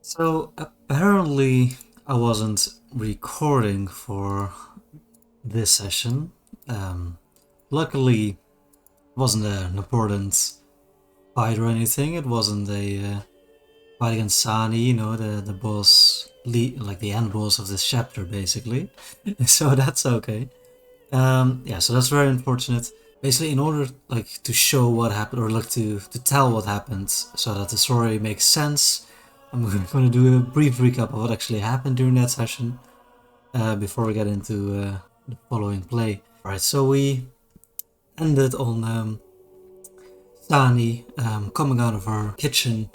So apparently I wasn't recording for this session. Um, Luckily, it wasn't an important fight or anything. It wasn't a fight against Sani, the boss, like the end boss of this chapter, basically. So that's okay. Yeah, so that's very unfortunate. Basically, in order like to show what happened or like to tell what happened, so that the story makes sense, I'm going to do a brief recap of what actually happened during that session before we get into the following play. Alright, so we ended on Sani coming out of her kitchen,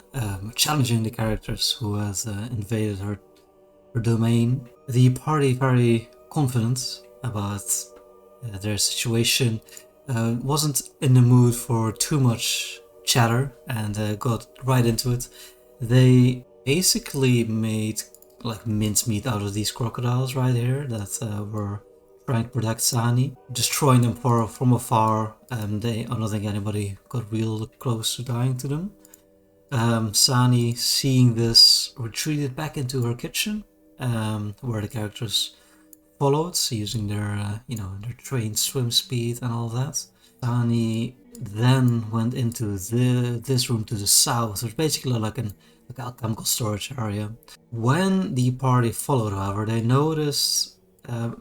challenging the characters who had invaded her domain. The party very confident about their situation, wasn't in the mood for too much chatter and got right into it. They basically made like mincemeat out of these crocodiles right here that were trying to protect Sani, destroying them from afar. I don't think anybody got real close to dying to them. Sani, seeing this, retreated back into her kitchen, where the characters followed, using their trained swim speed and all that. Sani then went into this room to the south, which is basically like an alchemical storage area. When the party followed, however, they noticed,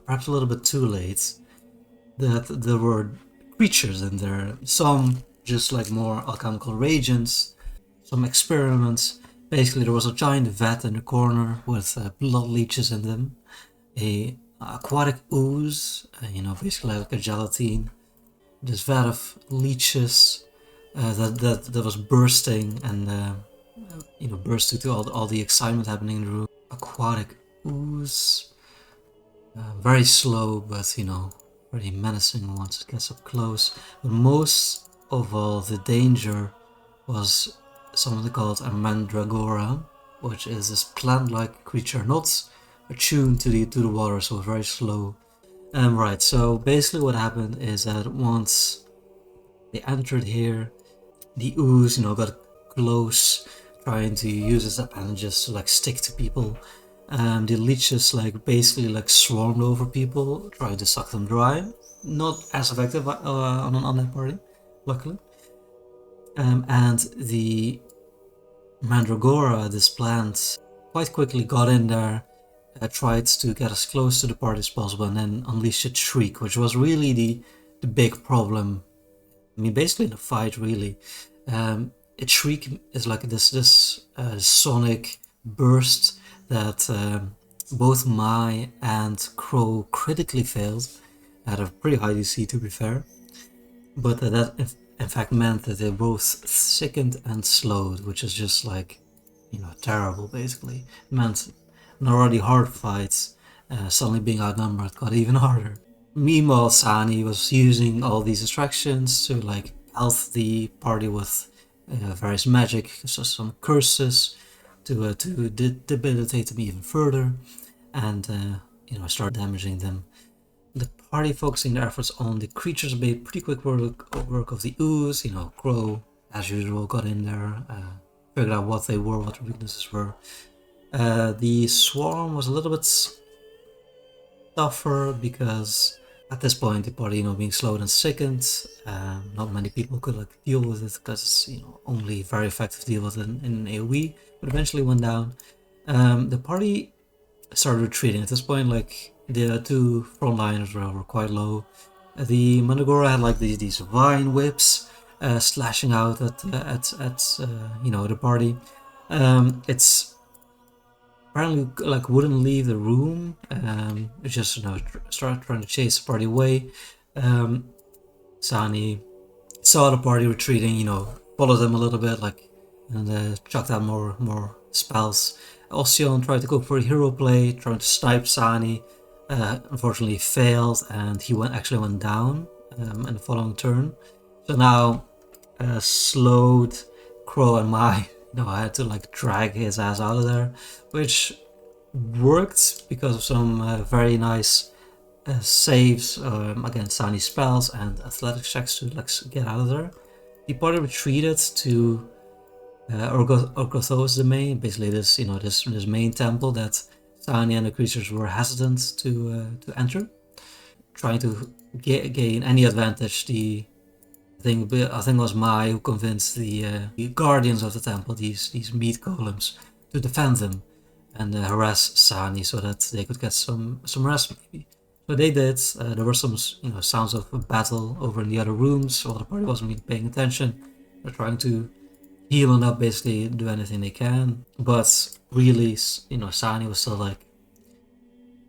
perhaps a little bit too late, that there were creatures in there. Some just like more alchemical reagents, some experiments. Basically, there was a giant vat in the corner with blood leeches in them, a aquatic ooze, basically like a gelatine. This vat of leeches that was bursting and burst due to all the excitement happening in the room. Aquatic ooze, very slow, but pretty menacing once it gets up close. But most of all, the danger was something called a mandragora, which is this plant-like creature, not attuned to the water, so very slow. Right, so basically what happened is that once they entered here, the ooze, got close, trying to use its appendages to like stick to people. The leeches basically swarmed over people, trying to suck them dry. Not as effective on that party, luckily. And the mandragora, this plant, quite quickly got in there, tried to get as close to the party as possible, and then unleashed its shriek, which was really the big problem. I mean, basically in the fight, really. Its shriek is like this sonic burst that both Mai and Crow critically failed at a pretty high DC, to be fair. But that in fact meant that they both sickened and slowed, which is just terrible, basically. It meant an already hard fight, suddenly being outnumbered got even harder. Meanwhile, Sani was using all these distractions to health the party with various magic, so some curses to debilitate them even further, and start damaging them. The party focusing their efforts on the creatures made pretty quick work of the ooze. Crow, as usual, got in there, figured out what they were, what their weaknesses were. The swarm was a little bit tougher because at this point the party, being slowed and sickened, not many people could deal with it because it's only very effective to deal with in AoE, but eventually went down. The party started retreating. At this point, the two frontliners were quite low. The Mandragora had these vine whips slashing out at the party. It's apparently wouldn't leave the room. It just started trying to chase the party away. Sani saw the party retreating, followed them a little bit, and chucked out more spells. Ocean tried to go for a hero play, trying to snipe Sani. Unfortunately failed, and he actually went down in the following turn. So now slowed Crow and Mai. I had to drag his ass out of there, which worked because of some very nice saves against Sani's spells and athletics checks to get out of there. The party retreated to Orgotho is the main, basically this this main temple that Sani and the creatures were hesitant to enter, trying to gain any advantage. I think it was Mai who convinced the guardians of the temple, these meat golems, to defend them and harass Sani so that they could get some rest maybe. So they did. There were some sounds of a battle over in the other rooms while the party wasn't really paying attention. They're trying to heal and up, basically do anything they can. But really, Sani was still like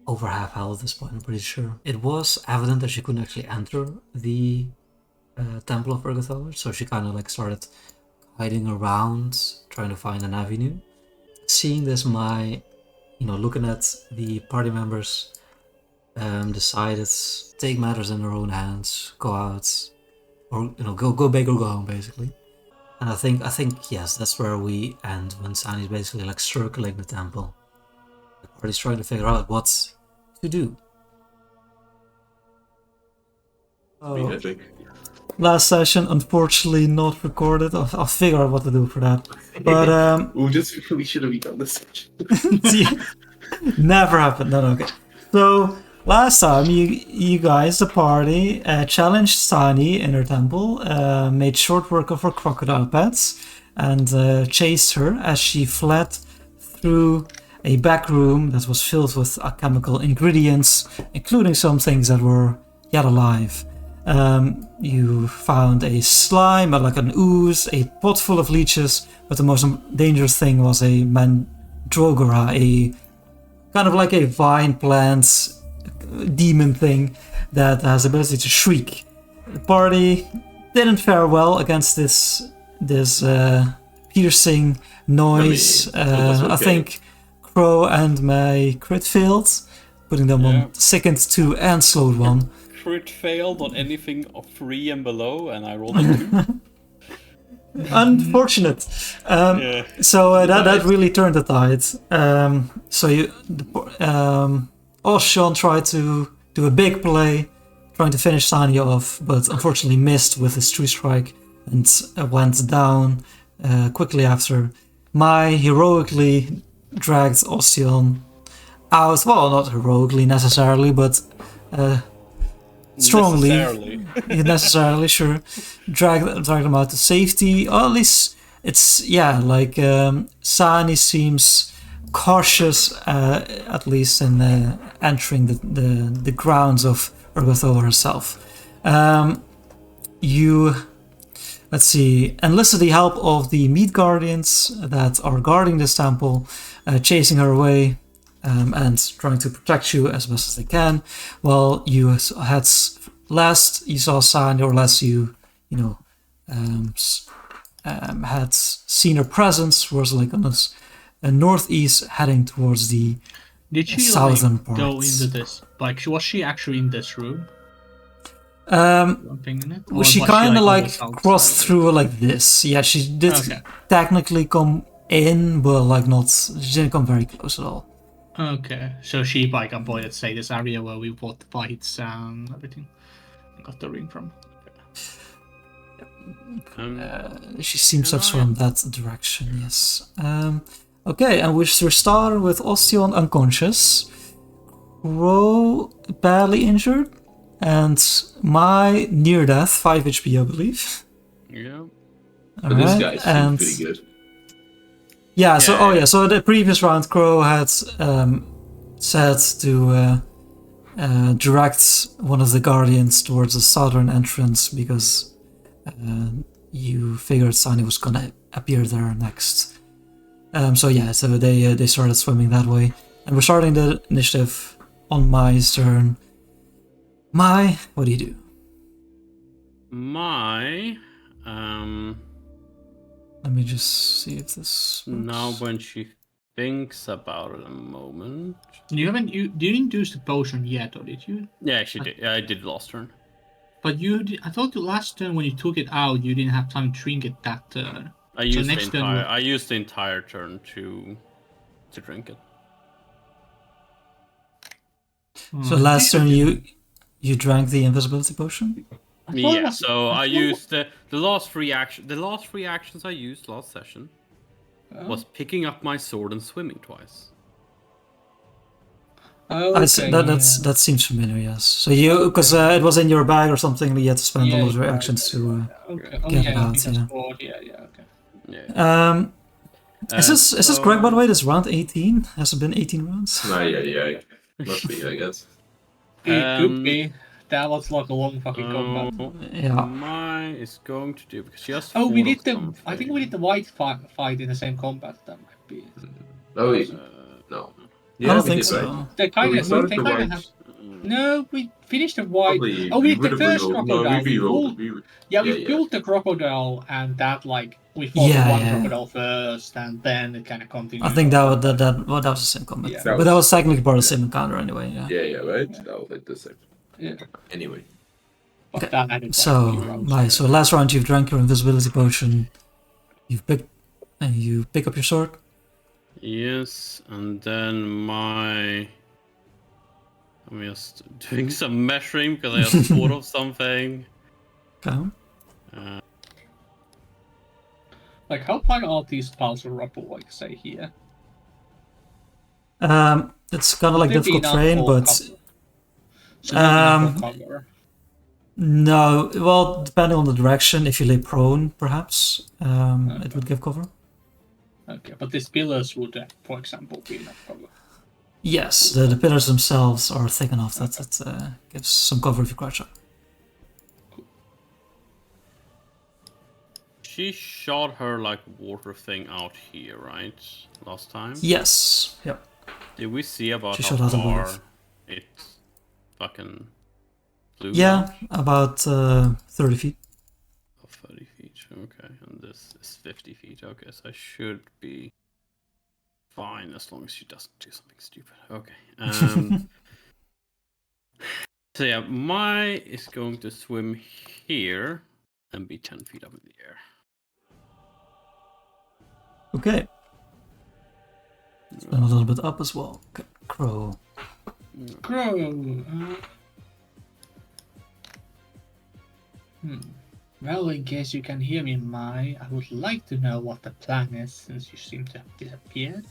over half health at this point, I'm pretty sure. It was evident that she couldn't actually enter the Temple of Urgathour, so she kind of like started hiding around, trying to find an avenue. Seeing this, looking at the party members, decided to take matters in their own hands, go out, or go big or go home, basically. And I think yes, that's where we end when Sani's basically like circling the temple. The party's trying to figure out what to do. Last session, unfortunately not recorded. I'll figure out what to do for that. But we should have done this session. Never happened. No, okay. So last time, you guys, the party, challenged Sani in her temple, made short work of her crocodile pets, and chased her as she fled through a back room that was filled with alchemical ingredients, including some things that were yet alive. You found a slime, like an ooze, a pot full of leeches, but the most dangerous thing was a mandragora, a kind of like a vine plant demon thing that has the ability to shriek. The party didn't fare well against this piercing noise. I think Crow and my crit failed, putting them on second 2 and slowed 1. Crit failed on anything of 3 and below, and I rolled a 2. Unfortunate. So that really turned the tide. Ocean tried to do a big play, trying to finish Sani off, but unfortunately missed with his tree strike and went down quickly after. Mai heroically dragged Ocean out. Well, not heroically necessarily, but strongly, necessarily, sure. Drag them out to safety. Or at least it's Sani seems cautious, at least in entering the grounds of Urgathour herself. You enlisted the help of the meat guardians that are guarding this temple, chasing her away. And trying to protect you as best as they can. Well, you had last you saw Sani, or last had seen her presence was like on this northeast, heading towards the southern parts. Go into this? Like, was she actually in this room? She kind of like crossed through like this. Yeah, she did technically come in, but like not. She didn't come very close at all. Okay, so she like avoided, say, this area where we bought the fights and everything, and got the ring from. She seems to have swum that direction, yes. Okay, and we're starting with Osteon unconscious, Ro badly injured, and Mai near death, 5 HP, I believe. Yeah. But this guy seems pretty good. So the previous round, Crow had said to direct one of the guardians towards the southern entrance because you figured Sani was gonna appear there next. So they started swimming that way, and we're starting the initiative on Mai's turn. Mai, what do you do? Mai, Let me just see if this works. Now when she thinks about it a moment. You didn't use the potion yet, or did you? Yeah, she did. I did last turn. But I thought the last turn when you took it out, you didn't have time to drink it that turn. I used the entire turn to drink it. So last turn you drank the invisibility potion? Yeah, so I used the last three actions I used last session was picking up my sword and swimming twice. Okay, that seems familiar, yes. So because it was in your bag or something, you had to spend a lot of your actions to get it out. Yeah. Is this correct, by the way? This round 18? Has it been 18 rounds? Yeah. Must be, I guess. It could be. That was like a long fucking combat. Yeah. Mine is going to do because she has. We did the. I think we did the white fight in the same combat. That might be. Oh, no. Yeah, I don't think did, so. right? They kind we of. started They the kind of white. have. No, we finished the white. Probably, we did the would've first rerolled. crocodile. No, we rerolled. We built the crocodile, and that we fought the one crocodile first, and then it kind of continued. I think that was the same combat. Yeah. But that was technically part of the same encounter anyway. Yeah, right. That was like the same. Yeah. Anyway. But that added, So last round you've drank your invisibility potion. You pick up your sword. Yes, and then I'm just doing some measuring because I have thought of something. Okay. How high are these piles of rubble, say here? It's kind of like difficult terrain, but no. Well, depending on the direction, if you lay prone, perhaps it would give cover. Okay, but these pillars would, for example, be enough cover. Yes, the pillars themselves are thick enough that it gives some cover if you crouch up. She shot her water thing out here, right? Last time? Yes. Yep. Did we see about She how shot out far above. it fucking flew? Yeah, out? about 30 feet. 30 feet, okay. And this is 50 feet, okay. So I should be fine as long as she doesn't do something stupid. Okay. So yeah, Mai is going to swim here and be 10 feet up in the air. Okay. Spin a little bit up as well. Okay. Crow. Well, in case you can hear me, Mai, I would like to know what the plan is since you seem to have disappeared.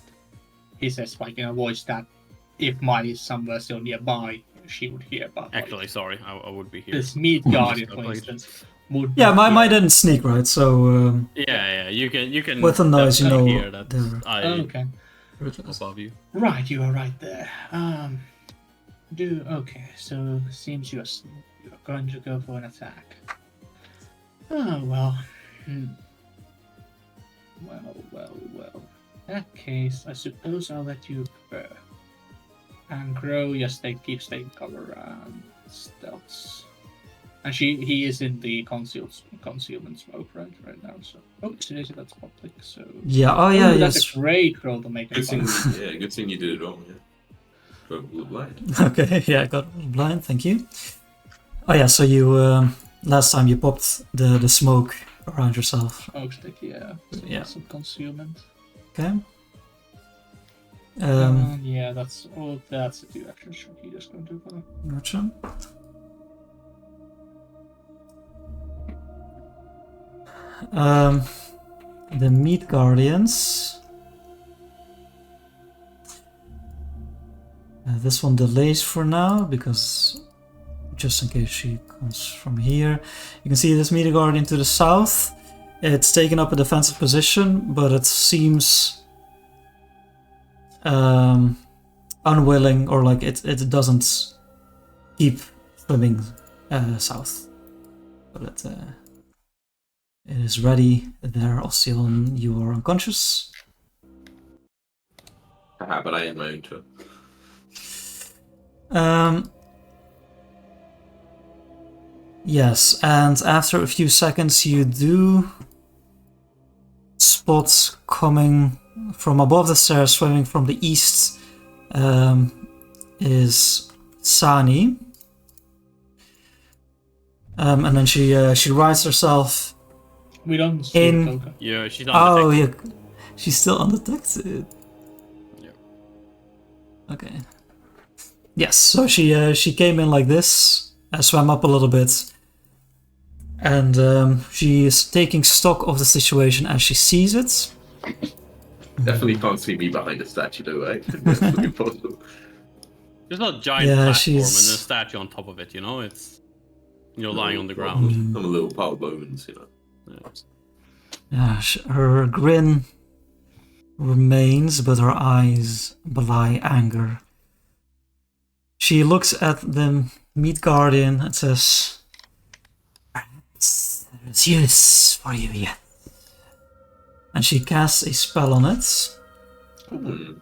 He says, in a voice that if Mai is somewhere still nearby, she would hear about. Actually, sorry, I would be here. This meat guardian, for instance. Mai didn't sneak, right? So yeah, you can. With a noise, you know. Here that okay. Above you. Right, you are right there. Okay. So seems you're going to go for an attack. Oh well. Well. In that case, I suppose I'll let you prepare. And Crow, yes, they keep staying cover and stealths. And he is in the concealment smoke right now. So seriously, that's public. So yes. That's a great roll to make. Good thing you did it wrong. Yeah. Got a little blind. Okay, yeah, I got a little blind. Thank you. Oh yeah, so you last time you popped the smoke around yourself. Oak stick, yeah. Some concealment. Okay. Yeah, that's a 2-action shot he just going to do that. Gotcha. The meat guardians. This one delays for now because just in case she comes from here. You can see this meat guardian to the south. It's taken up a defensive position, but it seems unwilling, or it doesn't keep swimming south. But it is ready. There, Oscion, you are unconscious. But I had my own turn. Yes, and after a few seconds you do spot coming from above the stairs, swimming from the east, is Sani. And then she rides herself. We don't see in. Yeah, she's undetected. Oh, yeah, she's still undetected. Yeah. Okay. Yes, so she came in like this, swam up a little bit, and she is taking stock of the situation as she sees it. Definitely can't see me behind the statue though, right? That's looking possible. There's not a giant Yeah, platform and a she's- statue on top of it, you know? It's you're No lying on the problem. ground. I'm a little pile bones, you know. Yeah. Yeah, her grin remains, but her eyes belie anger. She looks at the meat guardian and says, "Perhaps there's use for you yet." And she casts a spell on it. Hmm.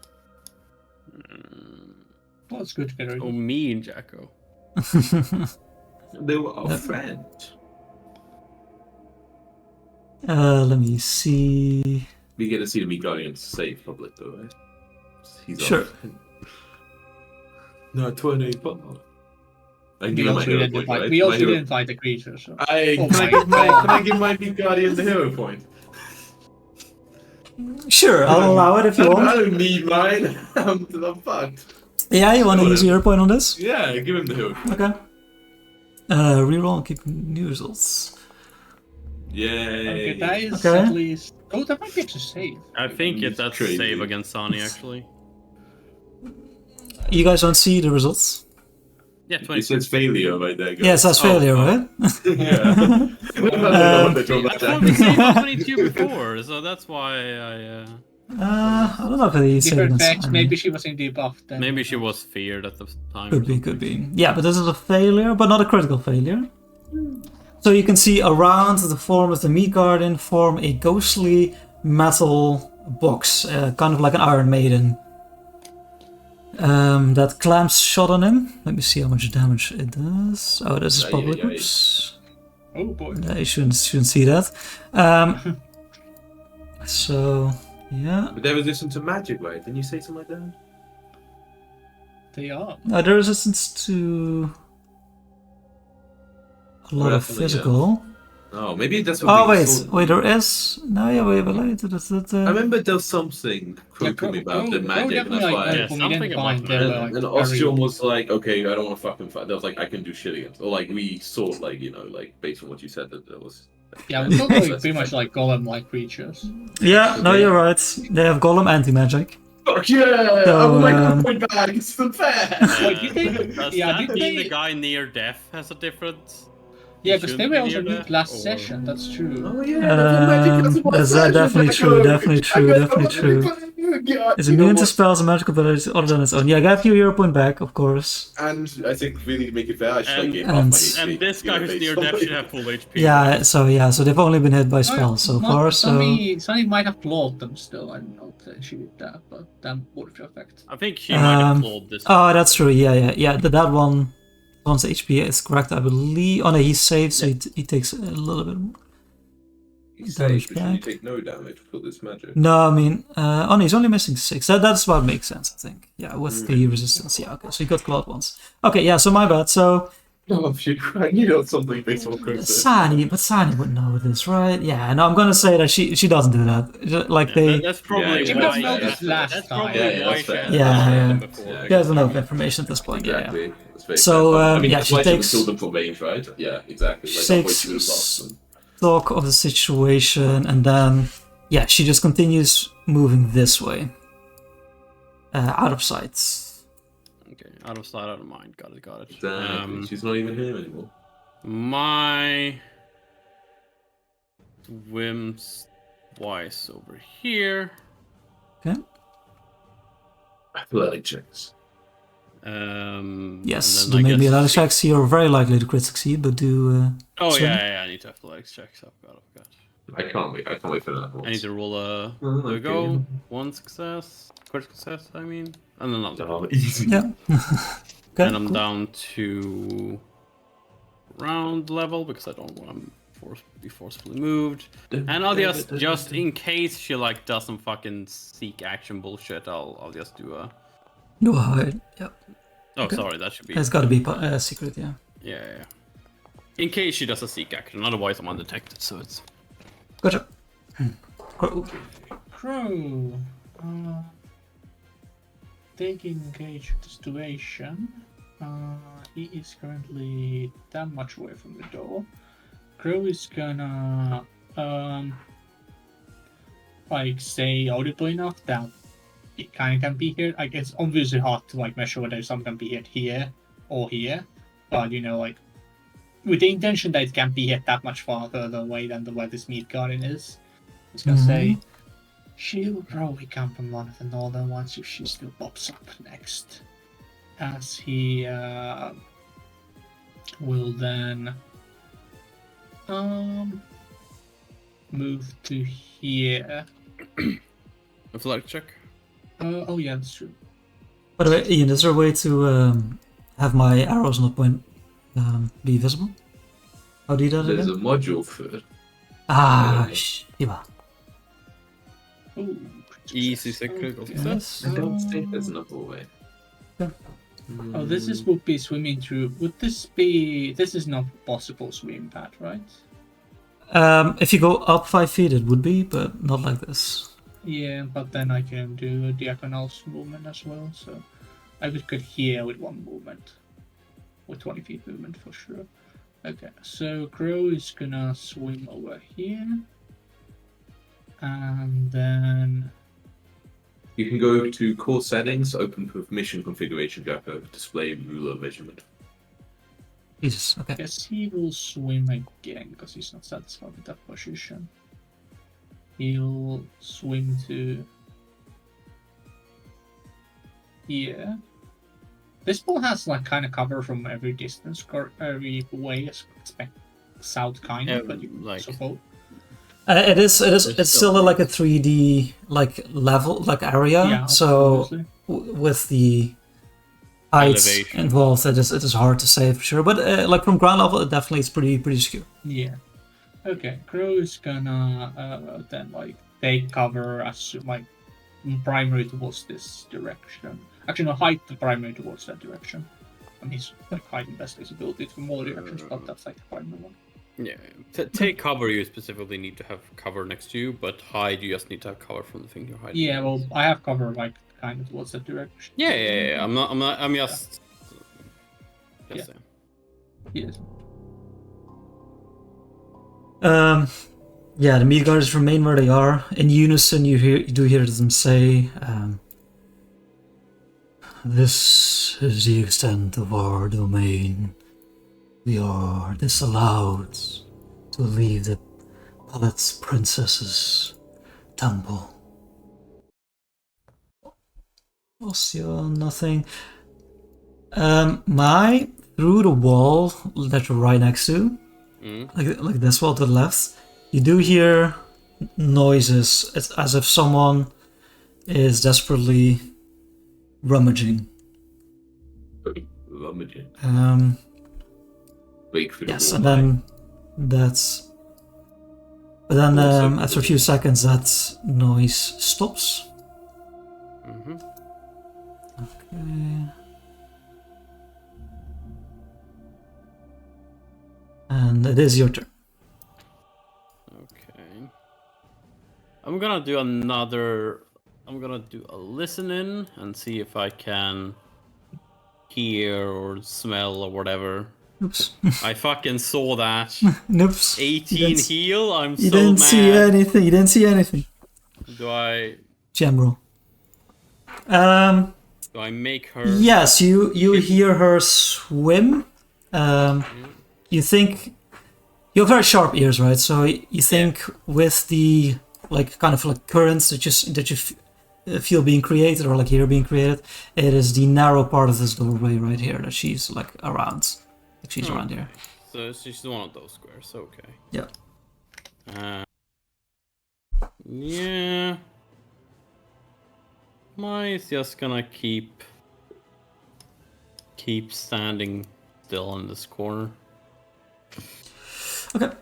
Well, it's good to get rid Oh, of. me and Jacko. They were our friends. Let me see. We get to see the meat guardian save public though, right? He's our Sure. friend. No, 25. I can We give him my also hero didn't point, fight. right? We also My hero- didn't fight the creature, so. I, Oh can, I my give my, God. can I give my meat guardian the hero point? Sure, I'll allow it if you I want. don't need mine. I'm fucked. Yeah, you want to use your point on this? Yeah, give him the hero point. Okay. Reroll and keep new results. Yay. Okay, that is Okay. at least. Oh, that might be a save. I think It's that's crazy. save against Sani, actually. You guys don't see the results? Yeah, It 20. says failure right there, guys. Yes, that's failure, right? Yeah. I don't know what they're talking I about. thought we saved on 22 before, so that's why I... I don't know if he saved Different against facts. any. Maybe she was in debuff then. Maybe she was feared at the time. Could or be, something. could be. Yeah, but this is a failure, but not a critical failure. So you can see around the form of the meat guardian form a ghostly metal box, kind of like an Iron Maiden, that clamps shot on him. Let me see how much damage it does. Oh, this is Aye, public. aye, aye. Oops. Oh boy. Yeah, you shouldn't see that. So yeah, But they're resistant to magic, right? Didn't you say something like that? They are. the resistance to a lot of Definitely, yeah. physical. Oh, maybe that's what Oh we wait, saw. wait, there is. No, yeah, wait, wait. I remember there was something told me about the magic, and that's definitely, why. Yeah, when we something didn't about find the they And, were, like, and very- Ostium was like, okay, I don't want to fucking fight. That was like, I can do shit against. Or like, we saw, like, you know, like, based on what you said, that there was. Yeah, we thought they were pretty much like golem-like creatures. Yeah, no, Okay. you're right. They have golem anti-magic. Fuck yeah! So, I would like um, to point back. It's the fair. Wait, you think- Does yeah, that did mean they- the guy near death has a difference? Yeah, He because they shouldn't were be also near nude death, last or- session, that's true. Oh yeah, That's definitely true, definitely true, definitely true. It's immune to spells and magical abilities other than its own. Yeah, I got you your point back, of course. And I think really to make it fair, I should like And- gain half my and- HP. And this you know, guy who's based near on death my- should have full HP. Yeah, so they've only been hit by spells so far, so Sunny might have clawed them still. I don't know if she did that, but that would affect. I think he might have Um, clawed this. oh, that's true. Yeah. That one, one's HP is correct, I believe. Oh no, he saves, so he takes a little bit. You Damage say, but should you back. take no damage for this magic? No, I mean, oh no, he's only missing 6. That's what makes sense, I think. Yeah, with the resistance. Yeah, okay, so he got clawed once. Okay, yeah, so my bad. So No, if you I knew something based on Chris. Sani would know this, right? Yeah, no, I'm gonna say that she doesn't do that. Like they, That's probably Yeah, why. yeah, yeah, That's, last that's time. probably Yeah, why that's she fair. hasn't Yeah, killed yeah. them before. Yeah. there's enough information at this point. Yeah. Exactly. That's very So, fair. I mean, yeah, that's she why takes- killed them from range, right? Yeah, exactly. She Like halfway takes through the last one. Stock of the situation, and then yeah, she just continues moving this way, out of sight. Okay, out of sight, out of mind. Got it. Exactly. She's not even here anymore. My whims twice over here. Okay. Athletic checks. Yes, and do then I maybe guess- another checks. You're very likely to crit succeed, but do. Oh Sorry? yeah, I need to athletics checks. I've got. I can't wait for that one. I need to roll a. Oh, There we okay. go. One success. Critical success. I mean, and then another. Oh, easy. Yeah. Okay. And I'm cool. down to round level because I don't want to be forcefully moved. And I'll just in case she like does some fucking seek action bullshit, I'll just do a. Do a hide. Yep. Oh, Okay. sorry, that should be. It's got to be secret. Yeah. Yeah. In case she does a seek action, otherwise I'm undetected. So it's. Gotcha. Cool. Crow. Taking engage with the situation. He is currently that much away from the door. Crow is gonna like say audibly enough that it kind of can be hit. Like it's obviously hard to like measure whether something can be hit here or here, but you know, like with the intention that it can be hit that much farther away than the where this meat garden is. I was gonna say she'll probably come from one of the northern ones if she still pops up next. As he will then move to here. Athletic check. Oh yeah, that's true. By the way, Ian, is there a way to have my arrows not point be visible? How do you do that There's a again? module for it. Shiba. Ooh, Easy critical okay. success. I don't think there's another way. Oh, this is would be swimming through. Would this be? This is not possible swim path, right? If you go up 5 feet, it would be, but not like this. Yeah, but then I can do a diagonal movement as well, so I would get here with one movement, with 20 feet movement for sure. Okay, so Crow is gonna swim over here, and then You can go to core settings, open mission configuration, Jacko, display ruler measurement. Jesus, I okay. guess he will swim again because he's not satisfied with that position. He'll swim to here. This ball has like kind of cover from every distance, every way, expect south kind of, but you like- suppose. It's still like a 3D like level, like area. Yeah, so absolutely. with the heights Elevation. involved, it is hard to say for sure. But like from ground level, it definitely is pretty secure. Yeah. Okay, Crow is gonna then like take cover as like primary towards this direction. Actually, no, hide the primary towards that direction. And he's like hiding best visibility from all directions, but that's like the primary one. Yeah. Take cover, you specifically need to have cover next to you, but hide, you just need to have cover from the thing you're hiding. Yeah, well, I have cover like kind of towards that direction. Yeah. I'm just. Yeah. saying. Yes. Yeah, the meat guards remain where they are. In unison, you do hear them say, "This is the extent of our domain. We are disallowed to leave the Palace Princess's temple." Also, nothing. Through the wall that you're right next to, like this wall to the left, you do hear noises. It's as if someone is desperately rummaging. Rummaging. Wait for the Yes, wall and line. then that's. But then Also- after a few seconds, that noise stops. Mm-hmm. Okay. And it is your turn. Okay. I'm gonna do another. I'm gonna do a listening and see if I can hear or smell or whatever. Oops. I fucking saw that. Oops. 18 heal. I'm You so didn't mad. see anything. You didn't see anything. Do I General. do I make her? Yes, you hear her swim. You think you have very sharp ears, right? So you think with the like kind of like currents that you feel being created or like hear being created, it is the narrow part of this doorway right here that she's like around. Like she's around here. So she's one of those squares. Okay. Yeah. Yeah. Mine's just gonna keep standing still in this corner. Okay.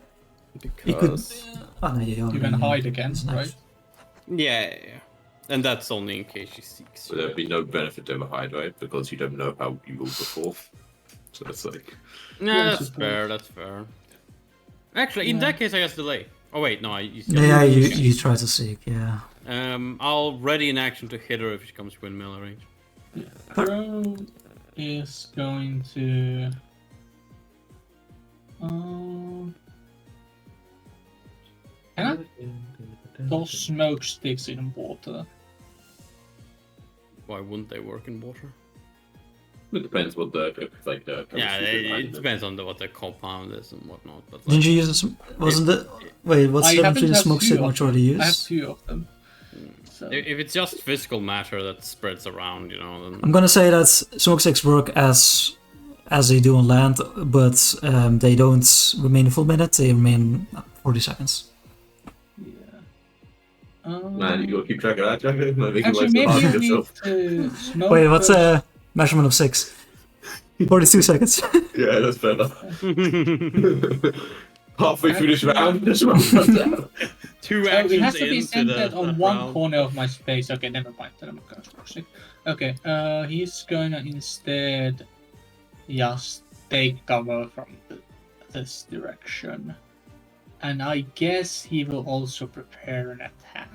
You could. Because Oh no, you You can hide again, It's nice. right? yeah. And that's only in case she seeks. So there'd be no benefit to hide, right? Because you don't know how you moved before. So it's like... Nah, I that's fair. That's fair. Actually, in that case, I guess delay. Oh wait, no. Yeah, you try to seek. Yeah. I'll ready an action to hit her if she comes within melee range. Crow is going to. Can those smoke sticks in water? Why wouldn't they work in water? It depends what the Yeah, chemistry it behind depends on what the compound is and whatnot. But like, Didn't you use this? Wasn't it? Wait, what's the difference between a smoke stick and what you already I have use? 2 of them. So. if it's just physical matter that spreads around, you know, then I'm gonna say that smoke sticks work as they do on land, but they don't remain a full minute. They remain 40 seconds. Yeah. Man, you gotta keep track of that, Jack. Making Actually, life so maybe hard you for need yourself. to smoke. Wait, what's those- a measurement of 6? 42 seconds. Yeah, that's fair enough. Halfway through this round, this round runs out. 2 So actions it has to be into centered the on one round. corner of my space. Okay, never mind. Then I'm gonna smoke stick. Okay, he's gonna instead just take cover from this direction. And I guess he will also prepare an attack.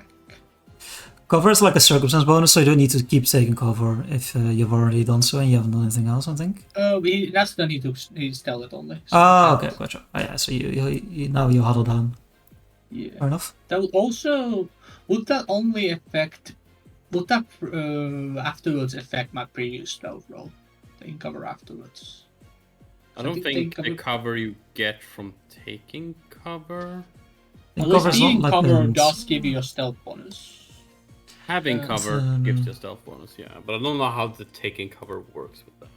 Cover is like a circumstance bonus, so you don't need to keep taking cover if you've already done so and you haven't done anything else, I think. That's the need to tell it only. So Ah, okay, gotcha. Oh, yeah, so you now you huddle down. yeah. Fair enough. That would also would that only affect would that afterwards affect my previous stealth roll? Taking cover afterwards. I don't did think take the cover- cover you get from taking cover. And At least cover's not being like cover an- does give you a stealth bonus. Having cover um, gives you a stealth bonus, yeah, but I don't know how the taking cover works with that.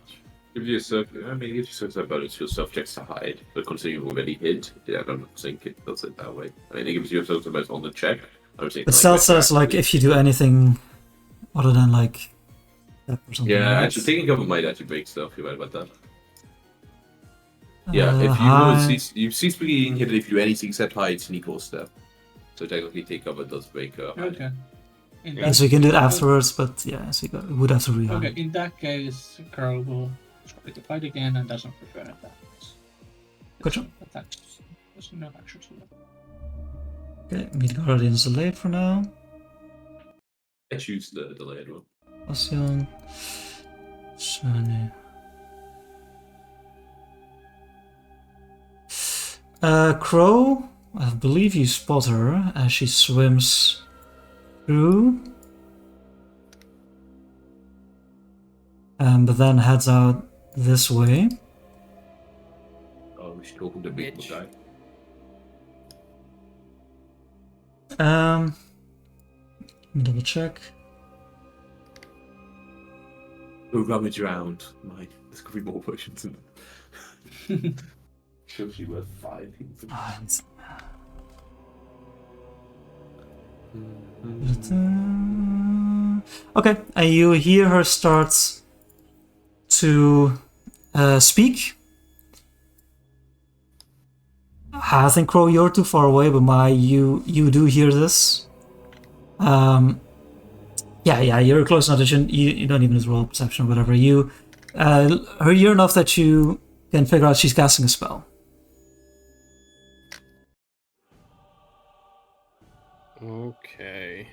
Gives you a circle. I mean, it gives you some bonus for yourself checks to hide, but considering you've already hid, yeah, I don't think it does it that way. I mean, it gives you a certain bonus on the check. I was thinking, But like, stealth with says like actually- if you do anything other than like that or something. Yeah, right? actually, taking cover might actually break stuff. You're right about that. Yeah, if you hide. would you cease being inhibited if you do anything except hide, sneak, or step. So technically, take cover does break hide. Okay. In Yeah, so you can do it afterwards, but yeah, so you would have to rehide. Okay, in that case, Carl will try to fight again and doesn't prefer attacks. Gotcha. Attacks. There's no actions for that. Okay, Midgard is delayed for now. I choose the delayed one. Asjan. Sunny. Crow, I believe you spot her as she swims through. But then heads out this way. Oh, we should talk to the big Bitch. guy. Let me double check. Go rummage around. Mine. There's gonna be more potions in there. Sure, she worth 5. Ah, it's- Okay, and you hear her start to speak. I think Crow, you're too far away, but you do hear this. Yeah, you're close enough that you don't even need to roll perception or whatever. You hear enough that you can figure out she's casting a spell. Okay.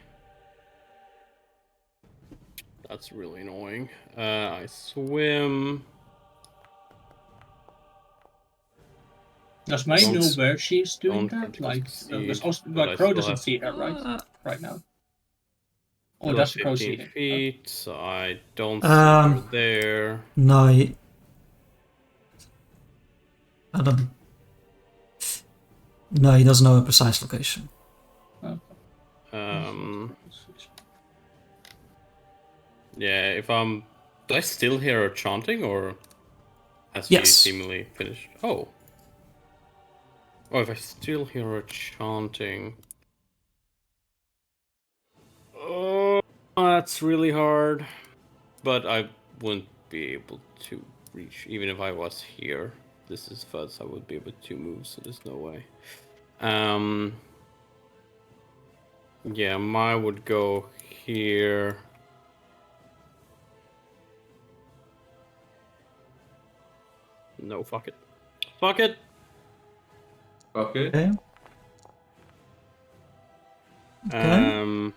That's really annoying. I swim. Does May know Don't- where she's doing don't that? Like, succeed, because but I Crow still doesn't have- see her right now. Or Still does have Crow see 15 her? feet, so I don't see her there. No, I don't. No, he doesn't know a precise location. Yeah, if I'm... Do I still hear her chanting, or has Yes. she seemingly finished? Oh. Oh, if I still hear her chanting... Oh, that's really hard. But I wouldn't be able to reach, even if I was here. This is fuzz, I would be able to move, so there's no way. Yeah, my would go here. No, fuck it. Fuck it! Okay. Okay. Okay.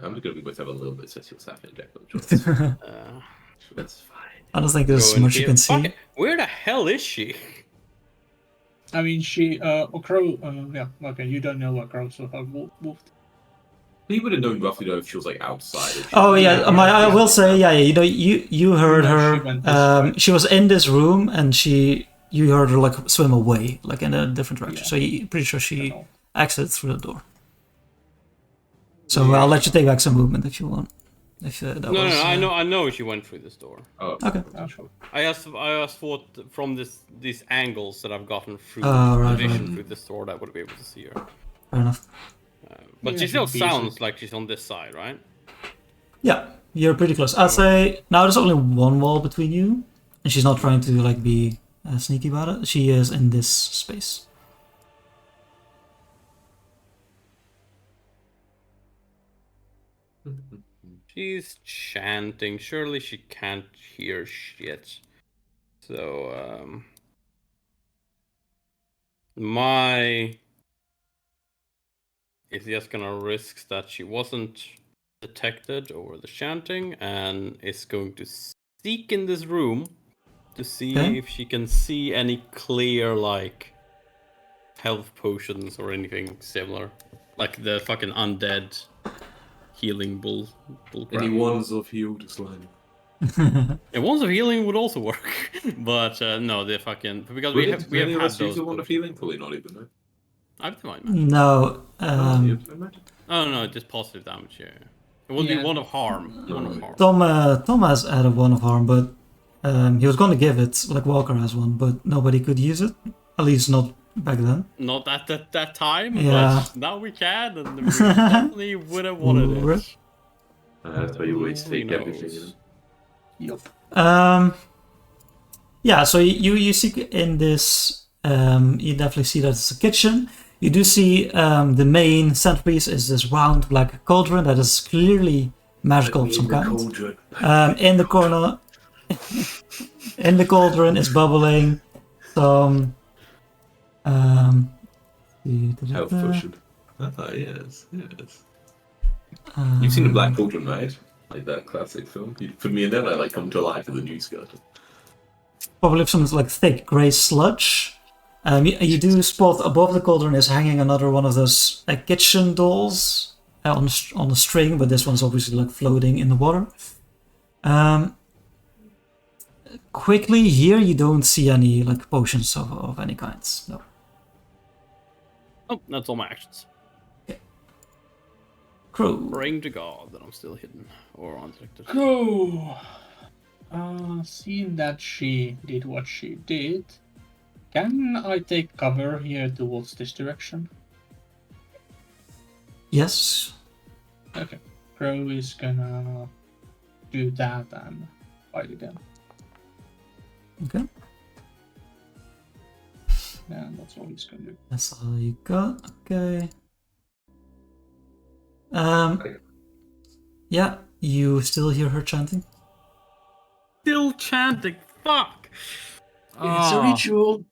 I'm just gonna be with have a little bit since what's happening, Jack. That's fine. I don't think there's go in much you here. can Fuck see. it. Where the hell is she? I mean, she, Crow, yeah, okay, you don't know what Crow so far moved. He would have known roughly though if she was like outside. If she Oh was, yeah, Yeah, I will say, yeah. yeah, you know, you heard know she her. went this way. She was in this room, and you heard her like swim away, like in a different direction. Yeah. So you're pretty sure she No. exited through the door. So I'll let you take back some movement if you want. If that No, was, I know she went through this door. Oh, Okay. Oh, sure. I just thought from these angles that I've gotten through Oh, the right, vision right. through this door that I would be able to see her. Fair enough. But Yeah, she still she'd be easy. sounds like she's on this side, right? Yeah, you're pretty close. I'd say now there's only one wall between you, and she's not trying to like be sneaky about it. She is in this space. She's chanting. Surely she can't hear shit. So, my is just gonna risk that she wasn't detected over the chanting and is going to seek in this room to see Okay. if she can see any clear like health potions or anything similar, like the fucking undead healing bull crap. any ones of healed slime. And wands of healing would also work, but no, the fucking because we have Any of had us use those. the wand of healing? Probably not even. No. I have divine magic. No. Oh no, just positive damage. Yeah, it would be Yeah. one of harm. One of harm. Tom has had a one of harm, but he was going to give it, like Walker has one, but nobody could use it. At least not back then. Not at that time, Yeah. but now we can, and we definitely would have wanted Rip. it. That's why you always Who take knows? everything. You know? Yup. Yeah, so you see in this, you definitely see that it's a kitchen. You do see the main centerpiece is this round black cauldron that is clearly magical of some kind. In the corner, in the cauldron is bubbling some. Health potion. Ah, yes, yes. You've seen the Black Cauldron, right? Like that classic film. You put me in there, and I like come to life with a new skeleton. Probably some like thick grey sludge. You do spot above the cauldron is hanging another one of those kitchen dolls on a string, but this one's obviously like floating in the water. Quickly here, you don't see any like potions of any kinds. No. Oh, that's all my actions. Crow. Praying to God that I'm still hidden or undetected. Crow. Seeing that she did what she did, can I take cover here towards this direction? Yes. Okay. Crow is gonna do that and fight again. Okay. Yeah, that's all he's gonna do. That's all you got. Okay. Yeah, you still hear her chanting. Still chanting. Fuck. It's a ritual.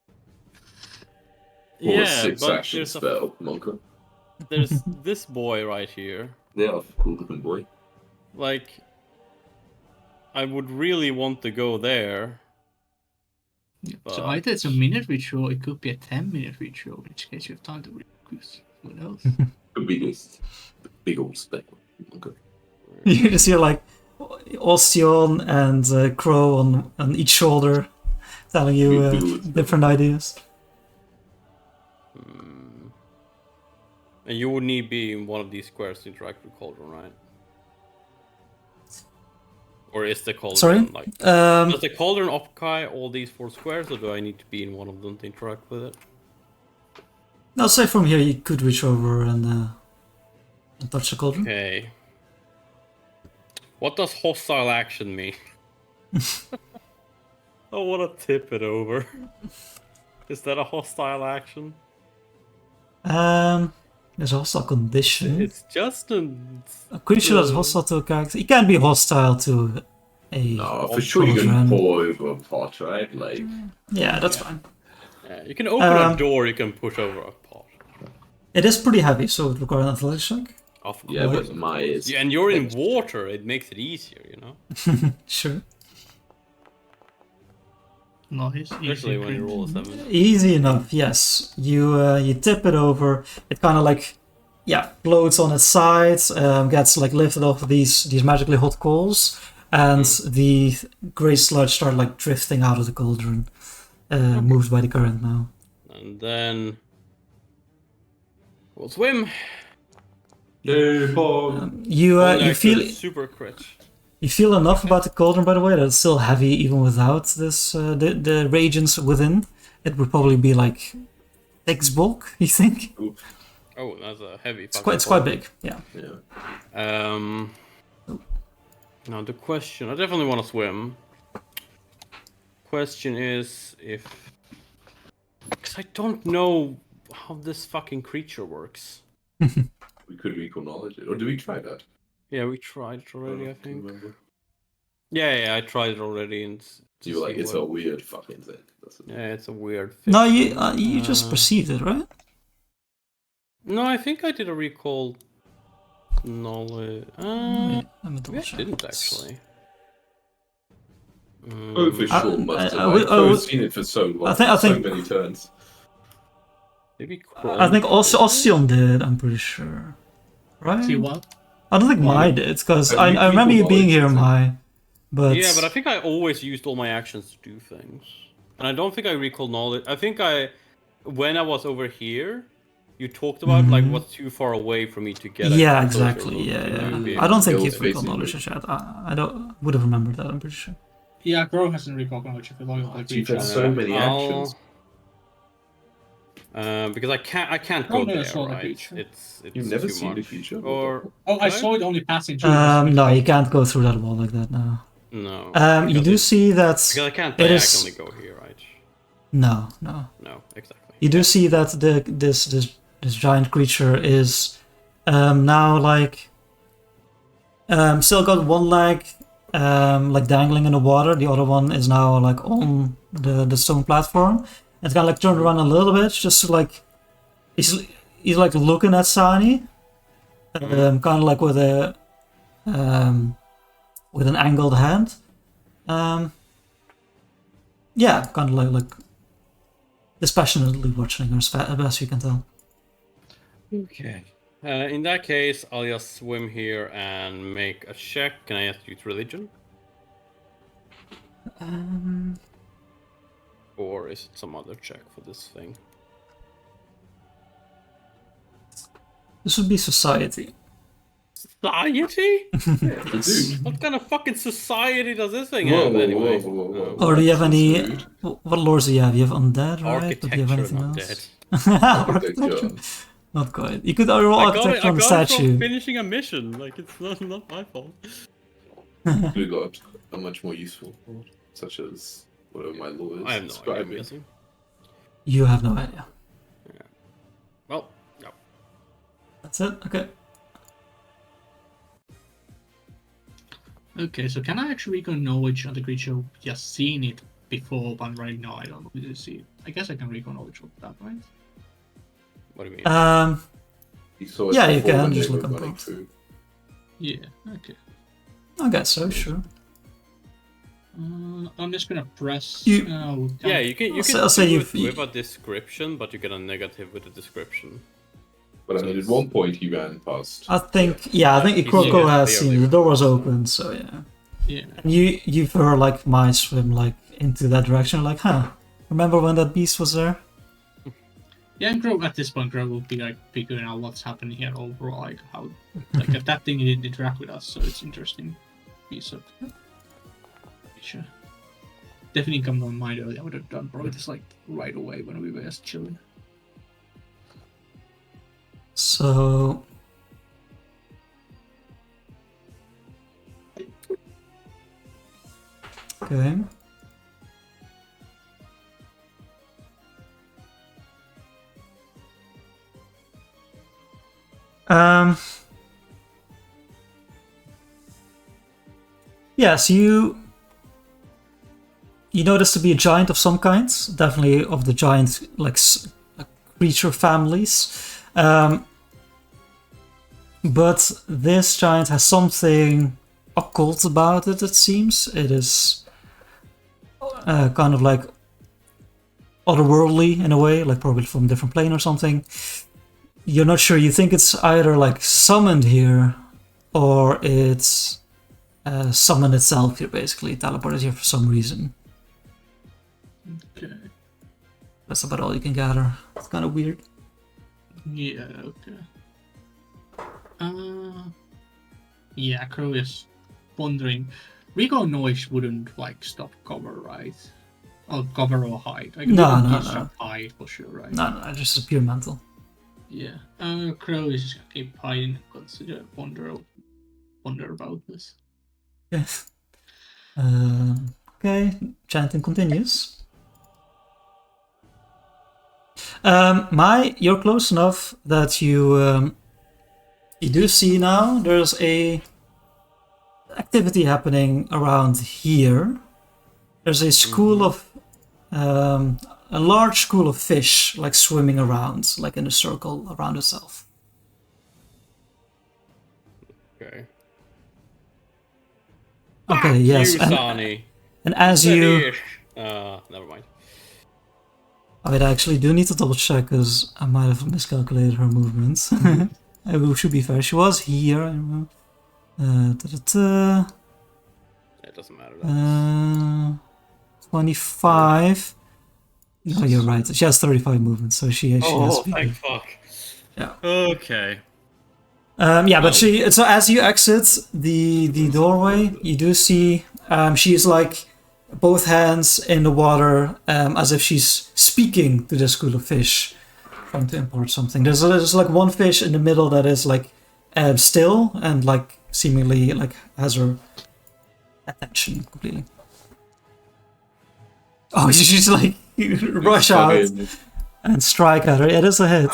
Or Yeah, a six but action there's spell, Monka. there's this boy right here. Yeah, cool looking boy. Like, I would really want to go there. So But- either it's a minute ritual, it could be a 10-minute ritual, in which case you have time to refocus. Who knows? Could be this big old spell. Monka. You just hear like Ostion and Crow on each shoulder telling you different ideas. And you would need be in one of these squares to interact with Cauldron, right? Or is the Cauldron Sorry? like... Does the Cauldron occupy all these 4 squares, or do I need to be in one of them to interact with it? I'll say from here you could reach over and touch the cauldron. Okay. What does hostile action mean? I want to tip it over. Is that a hostile action? There's a hostile condition. It's just a... I'm pretty sure that's hostile to a character. It can be hostile to a. No, for sure you can cauldron. pour over a pot, right? Like, Yeah, that's fine. Yeah, you can open a door, you can push over a pot. It is pretty heavy, so it requires an athletics check. Of course. yeah, but my is. Yeah, and you're in water, it makes it easier, you know? Sure. Nice. Especially Easy when you print. roll a 7. Easy enough, yes. You tip it over. It kind of like, yeah, floats on its side, gets like lifted off of these magically hot coals, and the gray sludge start like drifting out of the cauldron, moved by the current now. And then we'll swim. Yay, Paul! You Only I you feel could super crit. you feel enough about the cauldron, by the way, that it's still heavy even without this the reagents within. It would probably be like 6 bulk. You think? Oh, that's a heavy. It's quite big. Yeah. Yeah. Now the question, I definitely want to swim. Question is if, because I don't know how this fucking creature works. We could recall knowledge it. Or did we try that? Yeah, we tried it already, I don't think. remember. Yeah, I tried it already, and You were like, it's a weird fucking thing. That's it. yeah, it's a weird. No, fish. you just perceived it, right? No, I think I did a recall knowledge. Let me double Maybe I check didn't this. actually. Oh, for sure, must have. I've seen it for so long. I think so many turns. Maybe I think also Ocean did. I'm pretty sure, right? See what? I don't think Mai did, because Have I you remember you people being here, knowledge, Mai. But yeah, but I think I always used all my actions to do things, and I don't think I recall knowledge. I think when I was over here, you talked about like what's too far away for me to get. yeah, a closer exactly. look, Yeah, and maybe yeah. I don't think Skills you've recalled facing knowledge me. yet. I don't would have remembered that. I'm pretty sure. Yeah, Grow hasn't recalled knowledge if you look at the You've creature. had so many actions. Because I can't Oh, go no, there, it's not a right? creature. It's You've never too seen much. a creature? Or Oh, I Right? saw it only passing through. No, you can't go through that wall like that now. no. You because do see that because I can't it diagonally is go here, right? no. No, exactly. You do see that this giant creature is now like still got one leg like dangling in the water. The other one is now like on the stone platform. It's kind of like turned around a little bit, just to like he's like looking at Sani, kind of like with an angled hand. Yeah, kind of like dispassionately watching her, as best you can tell. Okay. In that case, I'll just swim here and make a check. Can I ask you to religion? Or is it some other check for this thing? This would be society. Society? Dude. What kind of fucking society does this thing Whoa, have whoa, anyway? whoa, whoa, whoa. Or do you have That's any? rude. What lores do you have? You have undead, right? Or do you have Architecture, anything not else? dead. Architecture? Not quite. You could roll architecture on the I got it statue. from finishing a mission. Like it's not my fault. We got a much more useful word, such as whatever my law is. I have no idea. I'm describing. guessing. You have no idea. Well, no. That's it. Okay. Okay, so can I actually recall knowledge on the creature just seen it before, but right now I don't know to see it. I guess I can recall knowledge of that, right? What do you mean? You saw it Yeah, you before can when they just were look on running both. through. Yeah, okay. I guess so. Sure. I'm just gonna press. You- Yeah, you can I'll say do you've- it with a description, but you get a negative with the description. But I So mean, at it's- one point he ran past. I think. Yeah, I think He's Ikroko used has the seen it. The door was open, so yeah. Yeah. And you've heard like my swim like into that direction. Like, huh? Remember when that beast was there? Yeah, and Grow at this point, Grow will be like figuring out what's happening here overall, like how, like if that thing didn't interact with us, so it's interesting piece of picture. Definitely come to mind earlier. I would have done probably this like right away when we were just chilling. So. Okay. Yes, you notice to be a giant of some kind, definitely of the giant like creature families. But this giant has something occult about it. It seems it is kind of like otherworldly in a way, like probably from a different plane or something. You're not sure. You think it's either like summoned here, or it's summoned itself here, basically teleported here for some reason. Okay. That's about all you can gather. It's kind of weird. Yeah, okay. Yeah, Crow is wondering. Recoil noise wouldn't like stop cover, right? Or cover or hide. Like, No. Stop hide for sure, right? No, just a pure mental. Yeah. Crow is just gonna keep hiding and consider wonder about this. Okay. Okay, chanting continues. You're close enough that you do see now there's a activity happening around here. There's a school of a large school of fish like swimming around, like in a circle around itself. Okay. Okay, yes, You, Sani. and as you, Never mind. I actually do need to double check because I might have miscalculated her movements. It should be fair. She was here. I remember. It doesn't matter. 25. No, you're right. She has 35 movements, so she has. Thank fuck. Yeah. Okay. Yeah, but so as you exit the doorway, you do see she is like both hands in the water, as if she's speaking to the school of fish, trying to import something. There's like one fish in the middle that is like still and like seemingly like has her attention completely. Oh, she's like rush out and strike at her. It is a hit.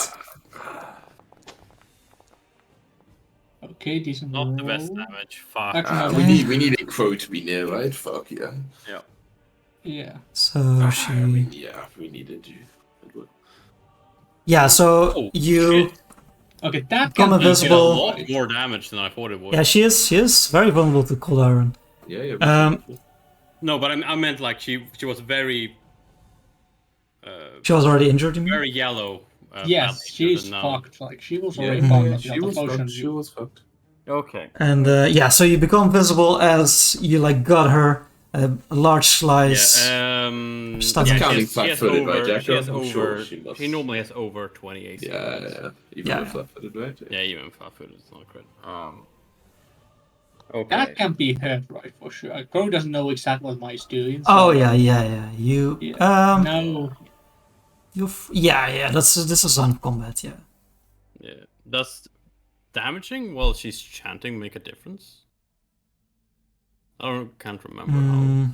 Okay, decent Not the roll. best damage. Fuck. Actually, no, We need a crow to be near, right? Fuck yeah. Yeah. yeah. So she. I mean, yeah, we needed you. Yeah, so Oh, you. shit. Okay, that Become can be invisible. A done, lot right? more damage than I thought it would. Yeah, she is very vulnerable to cold iron. Yeah. No, but I meant like she was very She was already injured, you mean? very yellow. Yes, badly she's injured now. fucked. Like she was Yeah, already Mhm. fucked. yeah, Like, she the was potion fucked. She was fucked. Okay. And yeah, so you become visible as you like got her a large slice. Yeah, Stuck. she Counting has, she has flat-footed, right, over. Jack? She has I'm over. sure she must. She normally has over 20 AC. Yeah. Even Yeah. with flat-footed, right? Yeah, even flat-footed is not crit. Okay. That can be hurt, right? For sure. Crow doesn't know exactly what Mai's doing. Oh so- yeah. You Yeah. No. yeah. This is on combat. Yeah. Yeah. Does damaging while she's chanting make a difference? Can't remember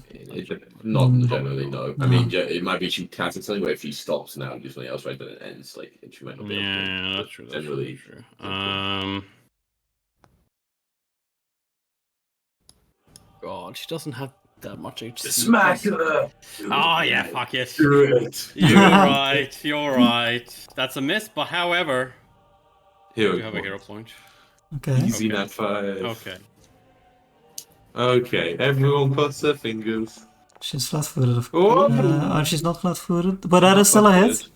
Not generally, no. I mean, it might be she casts something where if she stops now and do something else, right, then it ends. Like, and she might how. not be able to. Yeah, that's true. That's Generally, true. God, she doesn't have that much HP. Smack her! Oh yeah, fuck it. Do it! You're right. You're right. That's a miss, but however, Hero you have a point. hero point. Okay. Easy Okay. nat 5. Okay. Okay, everyone cross their fingers. She's flat-footed. Oh! She's not flat-footed, but that is still a hit.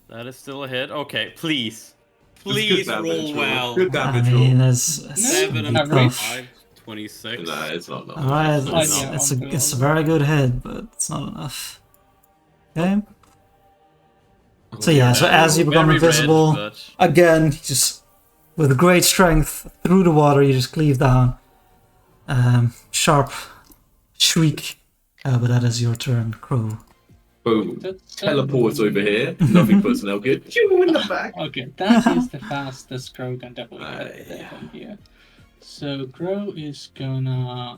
That is still a hit. Okay, please. It's good Please damage roll well. Good I damage mean, roll. it's 7 and Average. 5, 26. Nah, it's not enough. Alright, Fine, it's a very good hit, but it's not enough. Okay. So yeah, so as you become Very red, invisible, but- again, just with great strength through the water, you just cleave down. Sharp shriek, but that is your turn, Crow. Boom. Teleports over here. Nothing personnel good. You in the back. Okay, that is the fastest Crow can definitely get there yeah. from here. So Crow is gonna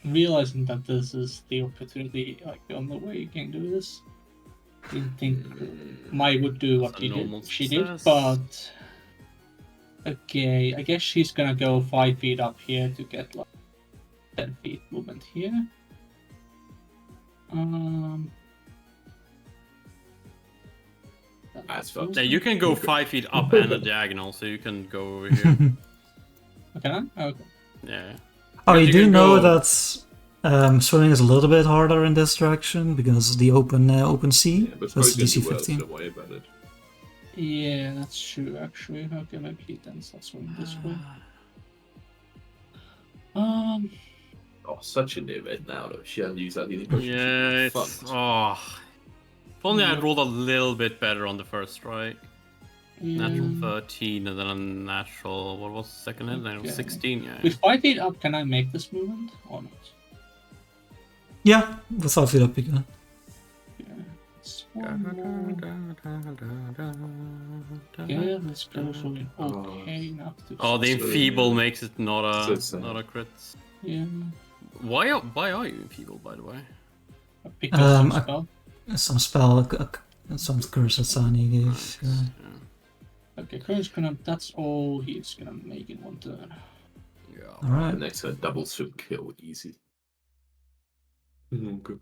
realizing that this is the opportunity, like the only way you can do this. Didn't think Mai would do what That's a normal she did, success. but okay, I guess she's gonna go 5 feet up here to get like 10 feet movement here. That's fucked. Yeah, you can go 5 feet up and a diagonal, so you can go over here. Okay, okay. Yeah. Oh, you You do can know go- that Swimming is a little bit harder in this direction because the open sea. Yeah, but So it's it's DC well, so 15. don't worry about it. Yeah, that's true, actually. Okay, maybe then let's swing this way. Oh, such a near red now, though. She hadn't used that healing potion. Yeah, she'd be it's... fucked. Oh. If only I'd rolled a little bit better on the first strike. Natural 13 and then a natural... What was the second hit? Natural Okay. 16, yeah. With 5 feet up, can I make this movement or not? Yeah, with 5 feet up you can. Yeah, it's one more. Yeah, let's go for it. Okay, enough to. Oh, the enfeeble makes it not So a crit. Yeah. Why are you enfeebled, by the way? Because Um, some spell. Some spell, some curse that Sani gave. Okay, Kurt's gonna. That's all he's gonna make in one turn. Yeah. Alright. The next double should kill easy. Good.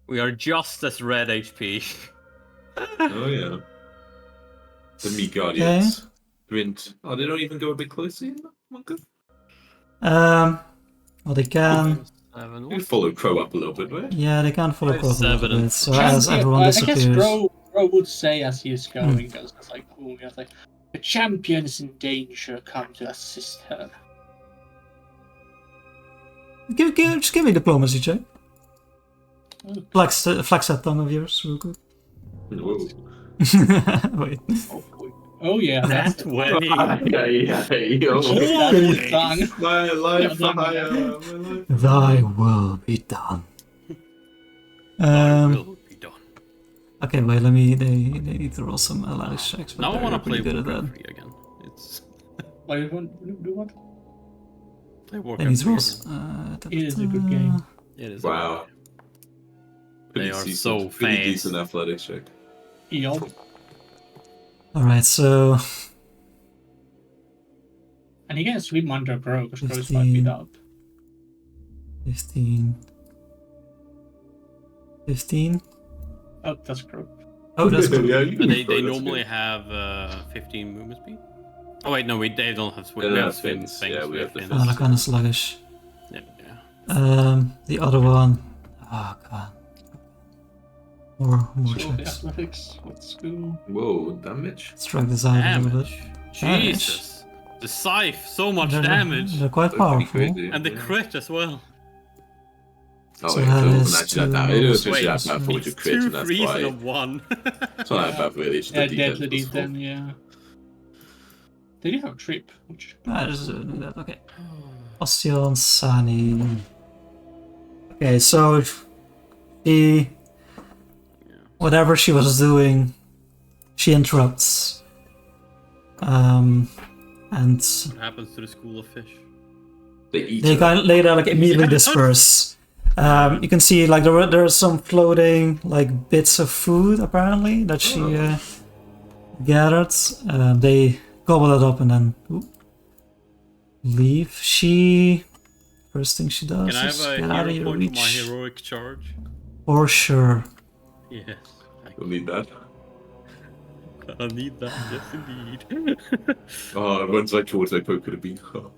We are just as red HP. Oh yeah. The Meat Guardians. Rint. Oh, they don't even go a bit closer. Monka? Well, they can. Seven. You follow Crow up a little bit, right? Yeah, they can follow 5, Crow a 7, little bit. and So as everyone I guess disappears. Crow would say as he is going, because it's like, oh, yeah, like the champion is in danger. Come to assist her. Just give me a diplomacy check. Okay. Flex that tongue of yours, real quick. Whoa. Wait. Oh yeah, that's That way. Yo. That's done. My life Yeah, done, higher. yeah. My life. Thy will be done. Will be done. Okay, wait. Let me. They need to roll some athletics checks. But Now I they're want to play pretty good at Warcraft that. 3 again. It's Why you want do what? play They Warcraft need 3 rolls. again. It is a good game. It is. Wow. They are so pretty fast. decent athletics check. Yup. All right, so And he can swim under Crow because Crow's 5 15. feet up. 15. 15. Oh, that's Crow. Oh, that's cool. Yeah, you can They throw, that's normally good. have 15 movement speed. Oh wait, no, they don't have swim. They We don't have have swim fins. things. Yeah, we have the fins. Oh, they're kind of sluggish. Yeah, yeah. The other one. Oh god. More So the checks. athletics. Let's go. Whoa, damage? Let's drag this out a little bit. Damage. Jesus. The scythe, so much damage. They're quite That's pretty powerful. crazy. And the Yeah. crit as well. Oh, So wait, that so it is wasn't actually that two- damage. It was Wait, just that for It's to crit, 2 and that's threes why. and a 1. It's not that bad, really. It's just Yeah, the deadly defense. then, yeah. They do have trip, which Just do that. Okay. Ostion Sani. Okay, so she, whatever she was doing, she interrupts. And What happens to the school of fish? They eat they her. kind of later like immediately disperse. You can see like there are some floating like bits of food apparently that she gathered. They gobble it up and then leave. First thing she does Can I is have a get out of hero your point for my reach. heroic charge? For sure. Yes. You'll need that. I need that, yes indeed. Oh, it runs right towards that poke could have been. Oh,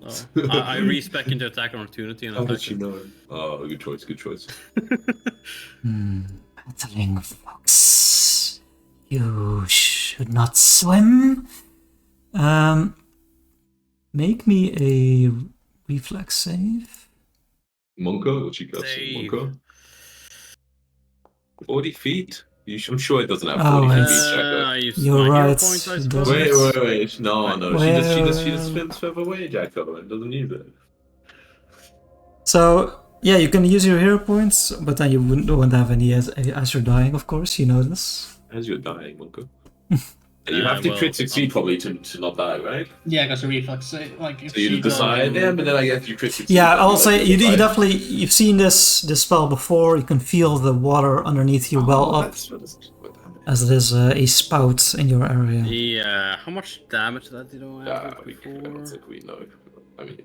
I respec into attack opportunity and How did attack she it. know? Oh, good choice, good choice. Battling fox. You should not swim. Make me a reflex save. Monka? What she got? Save. Monka? 40 feet? I'm sure it doesn't have Oh, 40 feet it's- Jack. I use You're my hero right, points, I it suppose. doesn't. Wait. No. She just swims further away, Jacko, and doesn't use it. So yeah, you can use your hero points, but then you wouldn't have any as you're dying, of course. You know this. As you're dying, Monka. You have to well, crit succeed probably to not die, right? yeah, because a reflex like if So you she decide, does- yeah, but then I guess you crit succeed. Yeah, I'll like, say you die. definitely you've seen this spell before. You can feel the water underneath you well up, That's what damage. as it is a spout in your area. Yeah, how much damage that did I Yeah, have I don't before? think we know. I mean,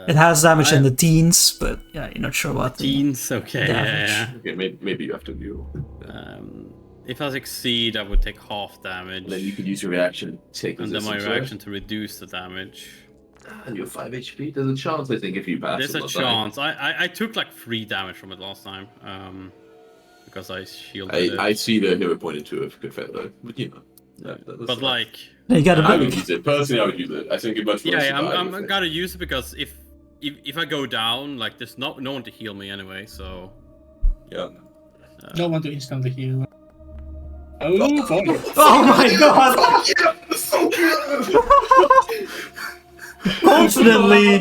It has damage in the teens, but yeah, you're not sure what. Teens, okay, Damage. yeah. okay, maybe you have to do. If I succeed, I would take half damage. And then you could use your reaction, take and then my resistance, right? reaction to reduce the damage. And you're 5 HP. There's a chance, I think, if you pass. There's a I'm not dying. chance. I took like 3 damage from it last time. Because I shielded I it. see the hero pointed to a good fail though, but you know. That's But like, You got I a would bit. use it personally. I would use it. I think it much. yeah, worse I'm gonna use it because if I go down, like there's no one to heal me anyway. So Yeah. No one to instantly heal. Oh boy! Oh my god! Confidently,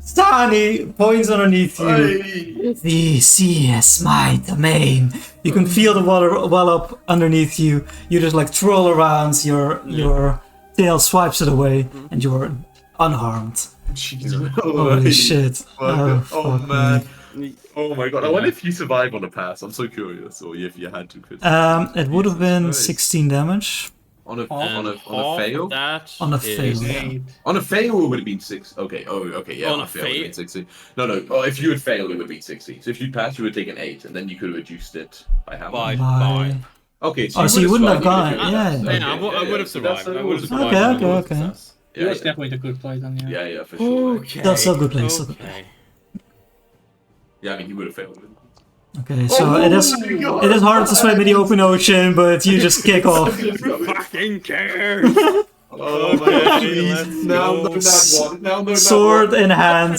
Stani points underneath you. The sea is my domain. You can feel the water well up underneath you. You just like twirl around, your tail swipes it away, and you are unharmed. Jesus. Holy shit. Oh, fuck man. me. Oh my god. I wonder if you survive on a pass. I'm so curious. Or if you had to crit. It would have been Jesus Christ. 16 damage. On a and fail? That On a is- fail, yeah. Eight. On a fail, it would have been 6. Okay. Oh, okay. Yeah. On On a a fail, it would have fail? been 16. No. Oh, if you had failed, it would have been 16. So if you'd passed, you would have taken 8, and then you could have reduced it by how much? By Okay. Oh, so you wouldn't have survived gone. even if you Yeah. passed. yeah, Okay, I would have so that's- survived. I that would was have a survived. good- Okay, with a okay. success. It was definitely a good play then, yeah. Yeah, for sure. Okay. That's still a good play, still a good play. Okay. Yeah, I mean, he would have failed. Okay, so it is hard to swim in the open ocean, but you just kick off. Fucking cares. Oh my god, let's now go. know that one. Now know that Sword in hand.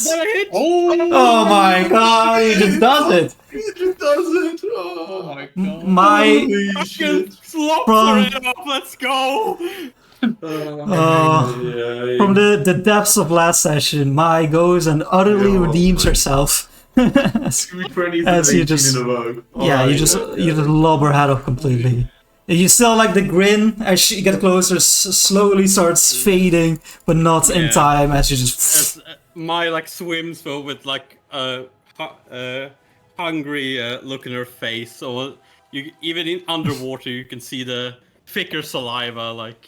Oh my god, he just does it. He just does it. Oh my god. My Holy Fucking shit. slop From- it up. Let's go. from the depths of last session, Mai goes and utterly Oh redeems my- herself. As you just- you just lob her head up completely. You still like the grin as she gets closer, slowly starts fading, but not in Yeah. time as you just. As my like swims though with like hungry look in her face. So you even in underwater you can see the thicker saliva like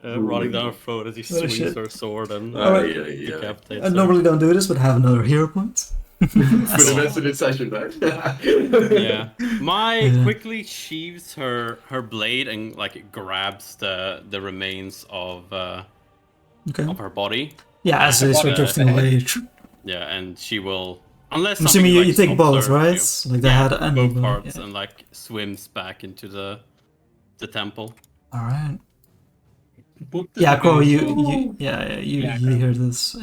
running down her throat as he Oh, swings shit. her sword and Alright. decapitates I her. normally don't do this, but have another hero point. For the rest of this session, right? Yeah. Mai Yeah. quickly sheaves her blade and like grabs the remains of Okay. her body. Yeah, as they start drifting away. Yeah, and she will unless I'm something, assuming you like, take both, stops her, right? Like the head and both the parts yeah. and like swims back into the temple. All right. Put the Yeah, Crow, you damage. you Crow. hear this?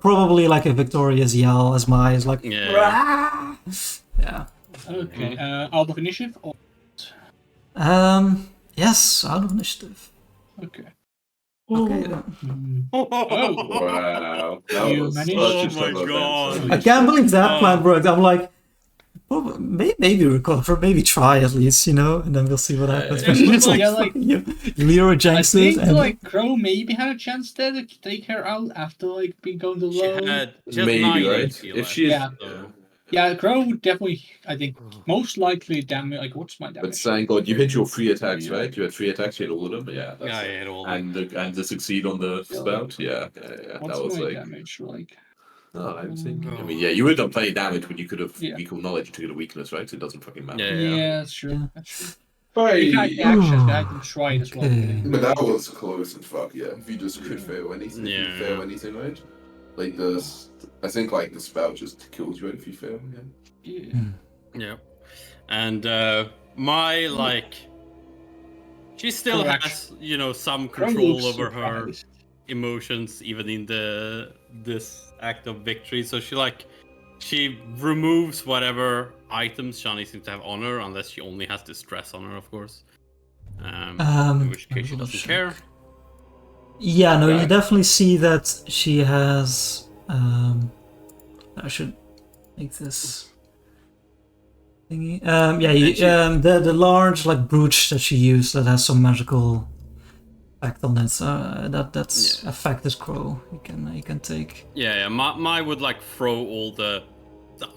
Probably like a victorious yell as Mai is like. Yeah. "Rah!" Yeah. Okay, out of initiative? Or... Yes, out of initiative. Okay. Okay. then. Oh, Wow. That You was managed- such a Oh my struggle, God. man. I can't believe that Oh. plan worked. I'm like, well, maybe recover, maybe try at least, you know, and then we'll see what happens. Yeah, But yeah. it's like, Yeah, like- you Leroy I Jenks think it, and like Crow maybe had a chance there to take her out after like being going to She low. had just Maybe, 9 right? HP If left, she is, Yeah. so- Yeah, Crow would definitely, I think, most likely damage. Like, what's my but damage? thank God you hit your 3 attacks, right? You had 3 attacks, you hit all of them. Yeah. That's Yeah, it. yeah, it all. And to succeed on the spout, yeah. What's That was my like, damage like? oh, I think. I mean, yeah, you would have done plenty damage when you could have Yeah. equal knowledge to get a weakness, right? So it doesn't fucking matter. Yeah. That's true. Yeah. That's true. Right. If I actually, I can try it as well. Okay. But that was close as fuck, yeah. If you just could fail anything, if Yeah. you fail anything, right? Like I think like the spout just kills you right, if you fail. Yeah. Yeah. Yeah. And my like she still Correct. has, you know, some Crow control looks over her surprised. emotions even in this act of victory. So she removes whatever items Shani seems to have on her, unless she only has distress on her, of course. In which case she double doesn't check. care. Yeah, no, you Right. definitely see that she has. I should make this thingy. Yeah, the large like brooch that she used that has some magical effect on it. That's Yeah. effect is Crow. You can take. Yeah. Mai would like throw all the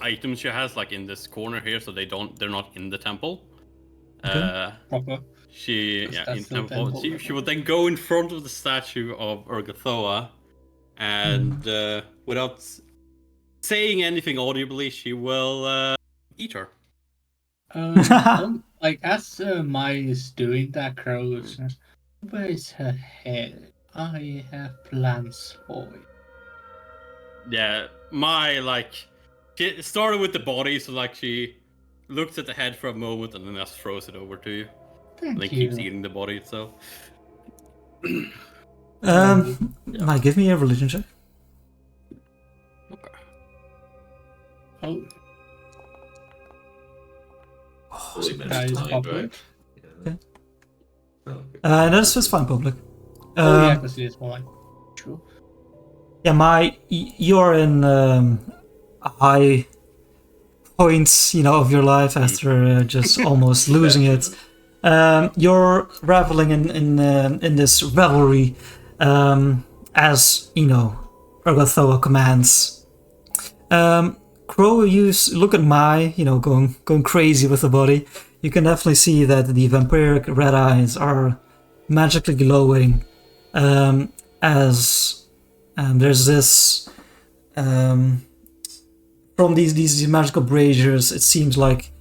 items she has like in this corner here, so they're not in the temple. Proper. She Because in that's the temple. temple. She would then go in front of the statue of Urgathoa, and without saying anything audibly, she will eat her. Like as Mai is doing that, Crow looks. Where's her head? I have plans for you. Yeah, she started with the body, so like she looks at the head for a moment and then just throws it over to you. And then Thank keeps you. eating the body itself. Mike, give me a religion check. Okay. Oh, Holy that is men's public. right? Yeah. Okay. Oh, okay. That's fine, public. Oh yeah, because it is more like true. Yeah, you're in a high point, of your life after just almost losing it. You're reveling in this revelry, as Urgathoa commands. Crow, look at Mai, going crazy with the body. You can definitely see that the vampiric red eyes are magically glowing, as there's this from these magical braziers. It seems like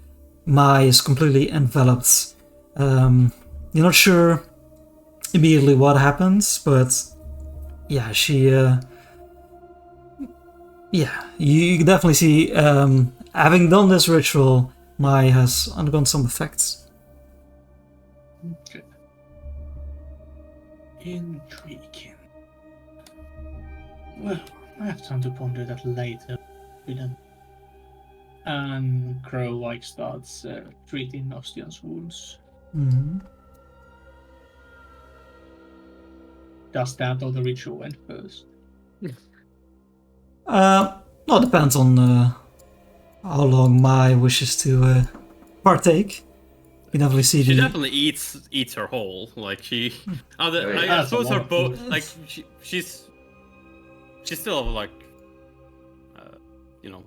Mai is completely enveloped. You're not sure immediately what happens, but yeah, you can definitely see, having done this ritual, Mai has undergone some effects. Okay. Intriguing. Well, I have time to ponder that later. And Crow starts treating Ostian's wounds. Mm-hmm. Does that or the ritual went first? No, it depends on how long Mai wishes to partake. You can definitely see She the. definitely eats her whole. Like she, I That's a suppose lot her of bow. food. Like she's still like, a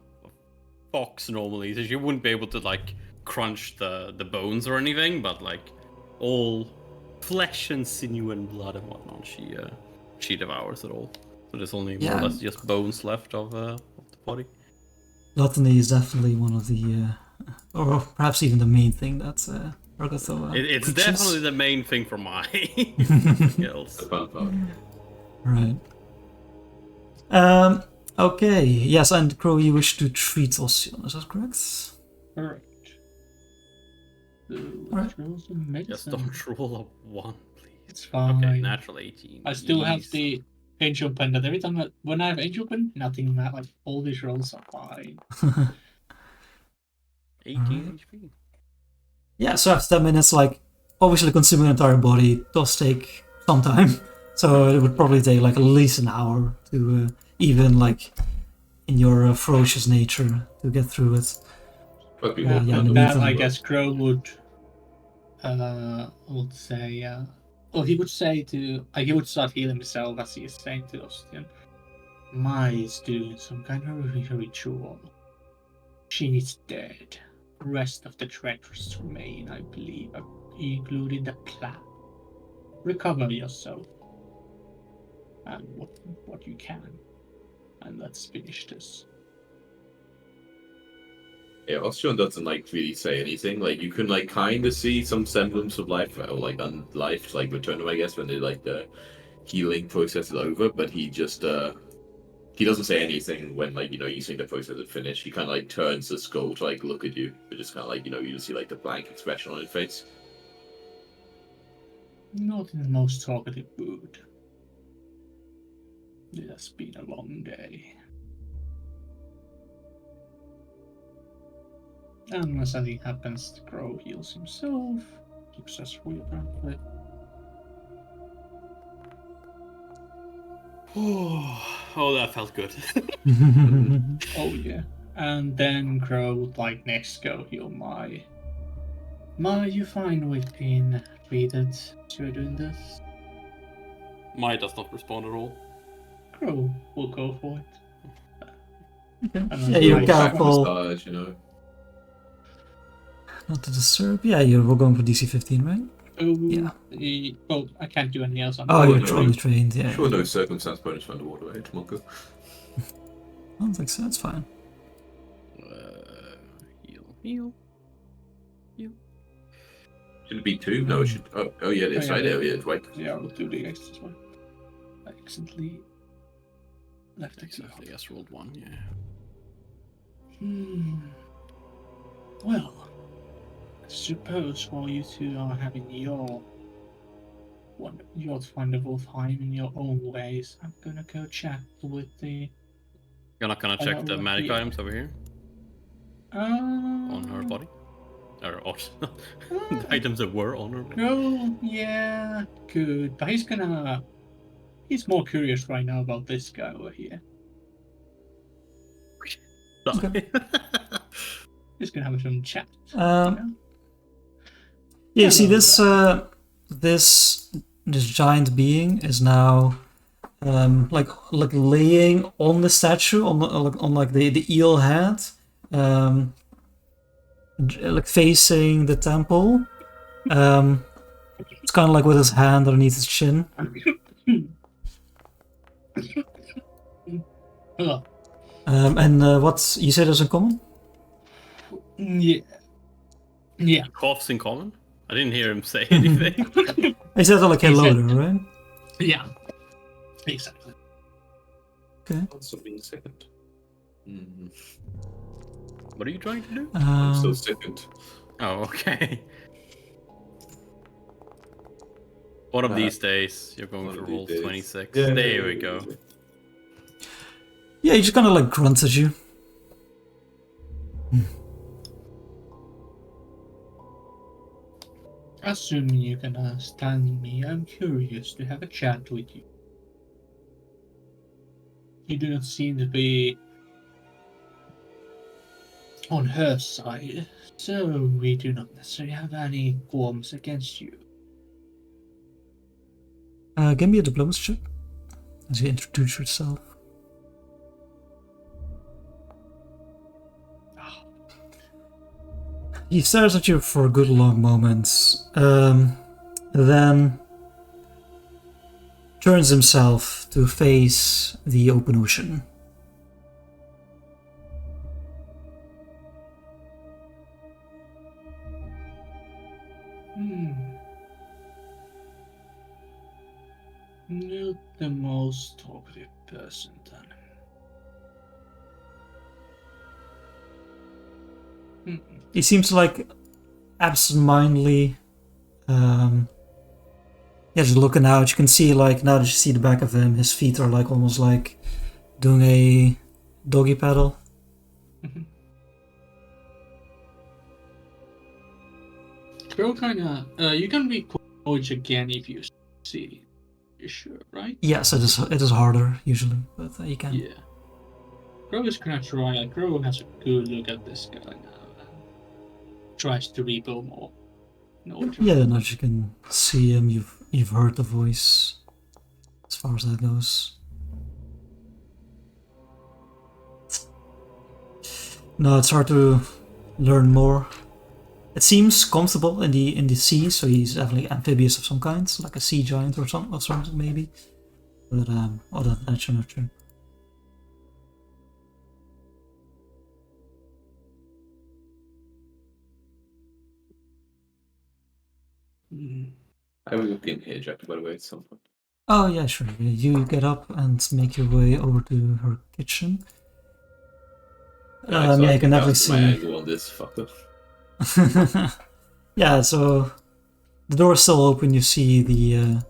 fox normally, so she wouldn't be able to like crunch the bones or anything. But like all flesh and sinew and blood and whatnot, she devours it all. So there's only more or Yeah. less just bones left of the body. Gluttony is definitely one of the, or perhaps even the main thing that Urgathoa It's preaches. definitely the main thing for my skills. The fun part. Right. Okay. Yes, and Crow, you wish to treat Ocean, is that correct? Alright. Alright. Rolls of medicine. Just don't roll a 1, please. It's fine. Okay, natural 18. I still have Jeez. the angel pen that every time when I have angel pen, nothing like all these rolls are fine. 18 HP. Yeah, so after 10 minutes, obviously consuming an entire body does take some time. So it would probably take at least an hour to even in your ferocious nature to get through it. But Yeah, in the and that meantime- I guess Crow would say well he would say to he would start healing himself as he is saying to Ostian. Mai is doing some kind of ritual. She is dead. The rest of the treasures remain, I believe, including the plan. Recover yourself. And what you can. And let's finish this. Yeah, Ostrion doesn't really say anything. You can kind of see some semblance of life or life return to him, I guess, when the healing process is over. But he just he doesn't say anything when you think the process is finished. He kind of turns the skull to look at you. But just kind of you just see the blank expression on his face. Not in the most talkative mood. It has been a long day. Unless anything happens, the Crow heals himself. Keeps us free apparently. Oh, that felt good. Oh yeah. And then Crow would next go heal Mai. Mai, you fine with being treated as you're doing this? Mai does not respond at all. Crow will go for it. Okay. And Yeah, then you're Mai- careful Massage, not to disturb. Yeah, we're going for DC 15, right? Oh, Yeah. Well, I can't do anything else on Oh, that. you're no. totally trained, yeah. Sure, no circumstance bonus for underwater, right, Monka? I don't think so, that's fine. Heal. Should it be 2? No, it should. Oh yeah, it is Oh, right yeah. there. Yeah, it's right. Yeah, we'll do the extra one. I accidentally left the key. Exactly, yes, rolled 1, yeah. Well, I suppose while you two are having your wonderful time in your own ways, I'm gonna go chat with the. You're not gonna I check got the one magic here. items over here on her body? Or the items that were on her body? Oh, yeah, good. But he's more curious right now about this guy over here. Okay. He's gonna have some chat. Yeah, you see Hello this giant being is now like laying on the statue on like the eel head, like facing the temple. It's kind of like with his hand underneath his chin. Hello. And what you said is in common? Yeah. Yeah. Coughs in common? I didn't hear him say anything. He said like He hello said- there, right? Yeah. Exactly. Okay. Also being second. What are you trying to do? I'm so second. Oh, okay. One of these days, you're going One to of roll these days. 26. Yeah, There we go. Yeah, he just kind of like grunts at you. Assuming you can understand me, I'm curious to have a chat with you. You do not seem to be on her side, so we do not necessarily have any qualms against you. Give me a diplomacy check as you introduce yourself. He stares at you for a good long moment, then turns himself to face the open ocean. Not the most talkative person, then. He seems like absent-mindedly, just looking out. You can see like now that you see the back of him, his feet are like almost like doing a doggy paddle. Crow kinda, you can read quotes again if you see. You're sure, right? Yes, it is harder usually, but you can. Yeah. Crow is gonna try. Crow has a good look at this guy now and tries to rebuild more. Yeah, now that you can see him, you've heard the voice. As far as that goes. No, it's hard to learn more. It seems comfortable in the sea, so he's definitely amphibious of some kind, like a sea giant or something maybe. But other than that, you're not sure. I will look in here, Jack, by the way, at some point. Oh yeah, sure. You get up and make your way over to her kitchen. So Yeah, I you can definitely my see. angle on this fucker. Yeah, so the door is still open. You see the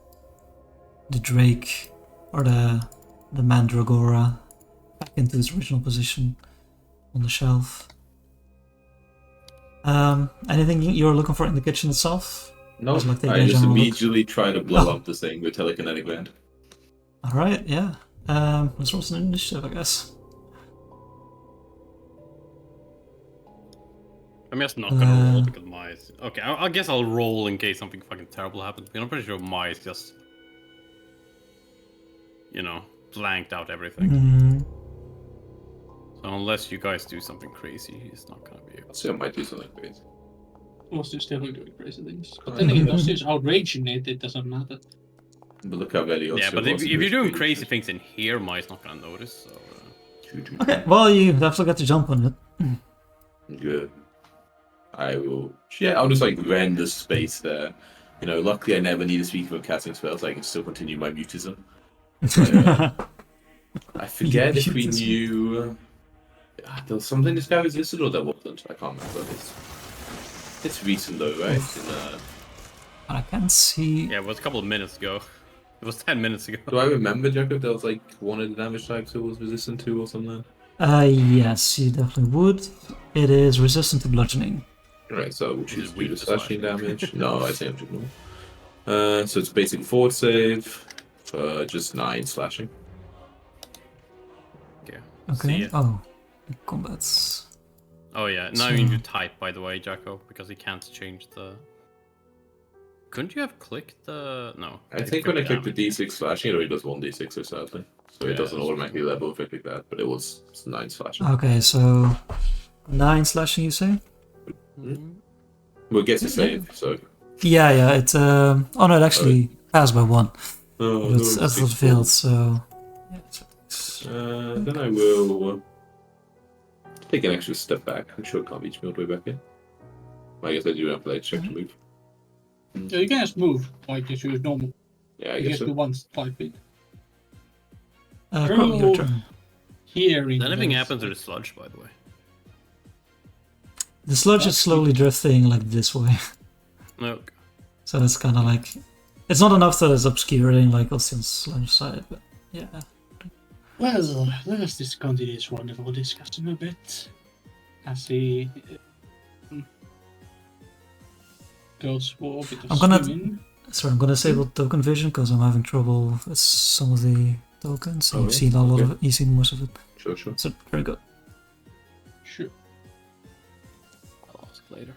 drake or the mandragora back into its original position on the shelf. Anything you're looking for in the kitchen itself? No, Just like taking I a just general look. immediately try to blow Oh. up this thing with telekinetic land. All right, yeah. Let's roll some initiative, I guess. I'm just not gonna roll because mice. Okay, I guess I'll roll in case something fucking terrible happens. But I'm pretty sure mice just, blanked out everything. So unless you guys do something crazy, he's not gonna be able. So I might do something crazy. Monster's definitely doing crazy things. But then again, Monster's outraging it doesn't matter. But look how very Yeah, but if you're doing crazy things in here, mice not gonna notice. So. Okay, well you definitely got to jump on it. Good. I will. Yeah, I'll just like rend the space there. Luckily I never need to speak of casting spells. I can still continue my mutism. I forget if we This- knew. There was something this guy resisted or there wasn't. I can't remember. It's recent though, right? I can't see. Yeah, it was a couple of minutes ago. It was 10 minutes ago. Do I remember, Jacob? There was like one of the damage types it was resistant to or something. Yes, you definitely would. It is resistant to bludgeoning. Right, so we'll Is choose it to do weak the to slashing slashing? damage. No, I think I'm ignore. So it's basic forward save for just 9 slashing. Okay. Okay. See ya. Oh, combats. Oh yeah, now So- you need to type, by the way, Jacko, because he can't change the... Couldn't you have clicked the... No. I think when I click the damage. d6 slashing, it only does 1d6 or something. So Yeah, it doesn't that's automatically level if I click that, but it's 9 slashing. Okay, so 9 slashing, you say? Mhm. Well, it gets a save, so. Yeah. It oh no, it actually passed by 1. Oh, But it's, no, I thought it 6 failed. So yeah. Then I will take an extra step back. I'm sure it can't reach me all the way back in. I guess I do have to like check to move. Yeah, you can just move like you use normal. Yeah, I You guess just do so. one 5 feet. Crow, your turn. Here in Does anything those- happen to the sludge, by the way? The sludge is slowly drifting like this way, No. so it's kind of like it's not enough that it's obscuring like Ostian's sludge side, but yeah. Well, let us just continue this wonderful discussion a bit. As he goes for a bit of I'm gonna- swimming. Sorry, I'm gonna disable token vision because I'm having trouble with some of the tokens. Oh, You've yeah? seen a lot Okay. of it. You've seen most of it. Sure, sure. So very good. Sure. I'll ask later.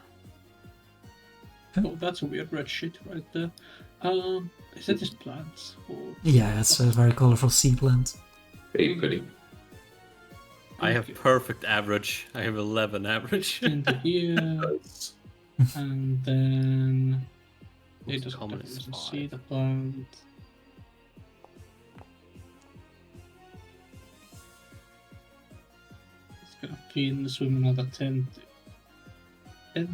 Oh, that's a weird red shit right there. Is that just plants? Or... Yeah, it's a very colorful sea plant. Very pretty. I have perfect average. I have 11 average. Into here, Nice. and then it What's doesn't common definitely is doesn't see 5. the plant. It's gonna feed and swim another 10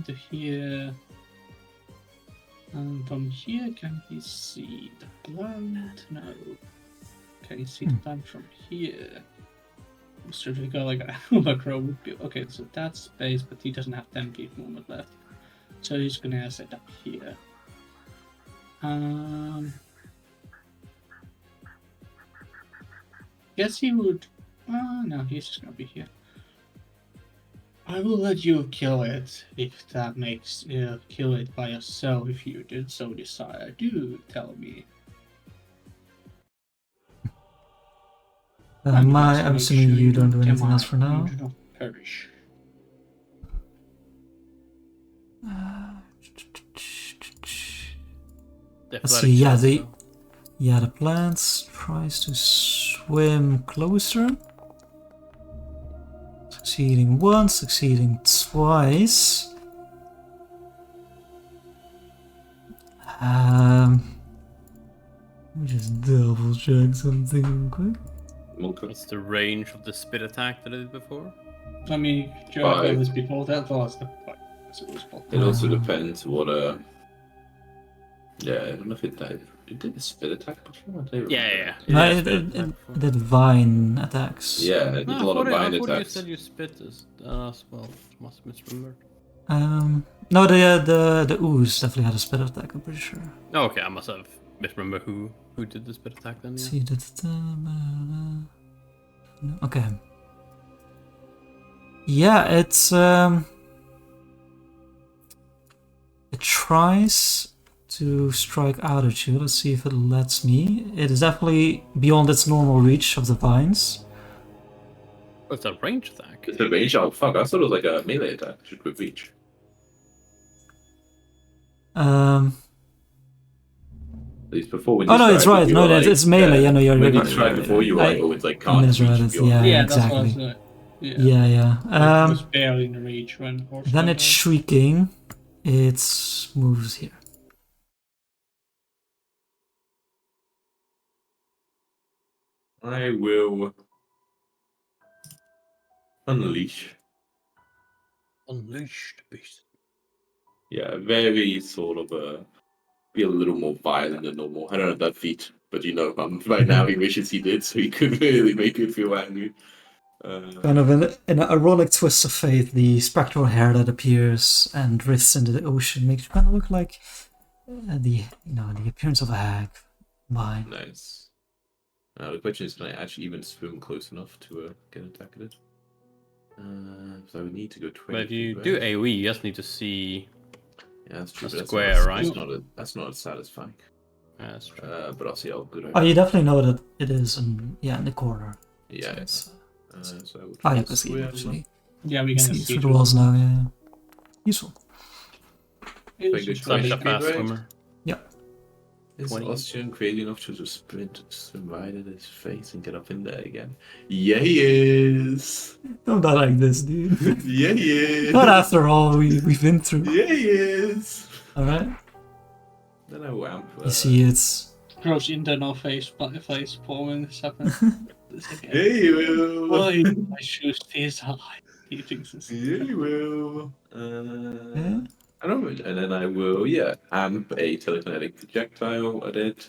to here. And from here, can he see the plant? No. Can he see the plant from here? So we go like a crow would be okay. So that's space, but he doesn't have 10 feet movement left. So he's gonna set up here. Guess he would. No, he's just gonna be here. I will let you kill it if that makes kill it by yourself if you did so desire. Do tell me. And let's I'm make assuming sure you don't do anything come else out, for now. You do not perish. Let's see. Yeah, the plant tries to swim closer. Succeeding once, succeeding twice. Let me just double check something real quick. Okay. What's the range of the spit attack that I did before? Let me join Five. this before that was the fight. So it was both. It also depends what yeah, I don't know if it died. It did a spit attack before? I don't Yeah. remember. No, has it, spit it, attack it before. did vine attacks. Yeah, it did No, a lot of I bind thought you attacks. said you spit as well. Must have misremembered. No, the ooze definitely had a spit attack. I'm pretty sure. Oh, okay, I must have misremembered who did the spit attack then. Let's Yeah. see that. Okay. Yeah, it's it tries to strike out at you. Let's see if it lets me. It is definitely beyond its normal reach of the vines. Oh, it's a range attack. It's a range. Oh fuck! I thought it was like a melee attack. Should with reach. At least before when you Oh no, it's tried, right. you No, were like, it's melee. Yeah, no, you're when you right. tried before, you were like, oh, it's like can't reach misread it, beyond. yeah. Yeah, exactly. that's what I was, yeah. Yeah. It was barely in reach when horse Then went it's out. shrieking. It moves here. I will unleash. Unleashed beast. Yeah, very sort of be a little more violent than normal. I don't have that feat, but right now he wishes he did, so he could really make you feel angry. Kind of in an ironic twist of fate, the spectral hair that appears and drifts into the ocean makes you kind of look like the appearance of a hag. Mine. Nice. Now the question is, can I actually even swim close enough to get an attack at it? So I would need to go 20. But if you feet, do right? AoE, you just need to see. Yeah, that's true. a but that's square, not, right? That's not as satisfying. That's true. But I'll see how good I Oh, you definitely know that it is in the corner. Yeah. So So I would I try can see it actually. Yeah, we can See it see through the walls now. Yeah. Useful. It's Like just good Such a question. fast Right. swimmer. Is 20. Ostian crazy enough to just sprint, swim right in his face, and get up in there again? Yeah, he is. Don't die like this, dude. Yeah, he is. Not after all we've been through. Yeah, he is. All right. Then I wamp. You see, it's Gross internal face palming this happened. Yeah, he will. Why do my shoes taste alive? He thinks it's Yeah, he will. yeah. I don't know. And then I will, amp a telekinetic projectile at it.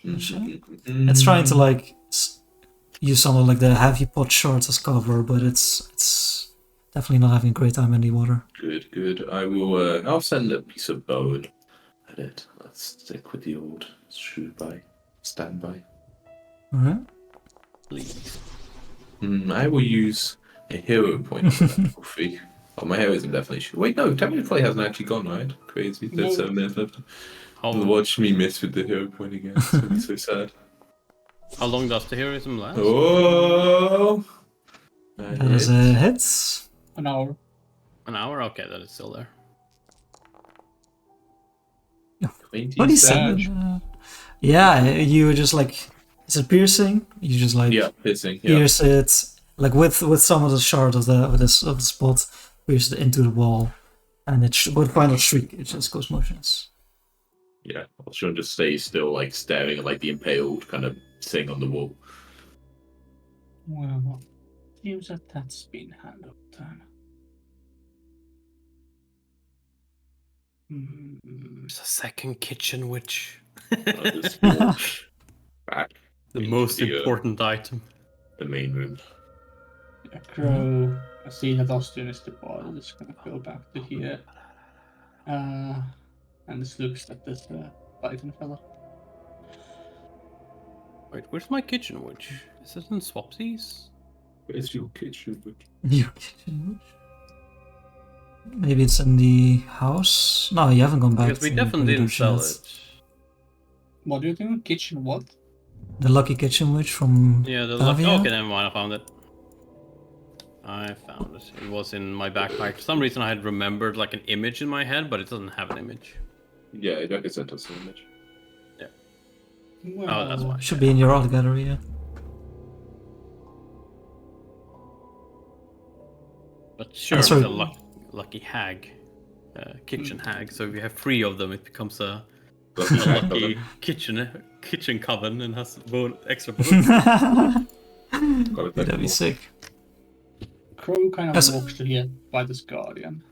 It's trying to like use some of like the heavy pot shards as cover, but it's definitely not having a great time in the water. Good. I will. I'll send a piece of bone at it. Let's stick with the old standby. All right. Please. I will use a hero point on that for free. Oh, my hero isn't definitely. Wait, no. Temporary play hasn't actually gone, right? Crazy. There's No. 7 minutes left. How, Watch me miss with the hero point again. It's gonna be so sad. how long does the heroism last? Oh. That is a hit. an hour. An hour? Okay, that is still there. 27. Yeah, you just like, is it piercing? You just like Pissing. Yeah. pierce it like with some of the shard of the spot, pierce it into the wall, and it with final shriek it just goes motionless. Yeah. I'll sure just stay still, like staring at like the impaled kind of thing on the wall. Well, seems that that's been handled then. There's a second kitchen witch. I'll just walk back The into most the, important item. the main room. A crow. I see that Austin is departed. It's gonna go back to here. And this looks at this Python fella. Wait, where's my kitchen witch? Is it in Swapsies? Where's your kitchen? Your kitchen witch? Maybe it's in the house. No, you haven't gone back. Because we to definitely didn't Dungeon sell yet. it. What do you think? Kitchen what? The lucky kitchen witch from Yeah, the Tavia? okay, never mind, I found it. I found it. It was in my backpack. For some reason I had remembered like an image in my head, but it doesn't have an image. Yeah, I can send us an image. Well, Oh, that's why. Should be in your art gallery. Yeah. But sure, That's it's right. a lucky hag. Kitchen hag, so if you have 3 of them, it becomes a lucky kitchen coven and has extra bonus. That'd be sick. Crow kind of As- walks to here by this guardian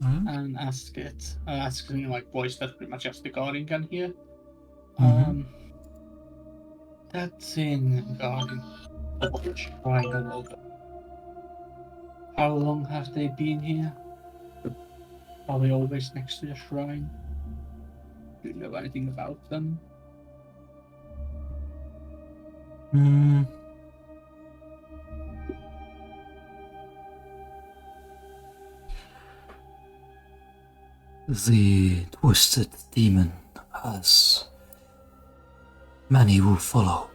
Mhm. and asks in like voice that pretty much just the guardian can hear. Mhm. That thing, guardian, shrine of open. How long have they been here? Are they always next to the shrine? Do you know anything about them? Hmm. The twisted demon has many who follow.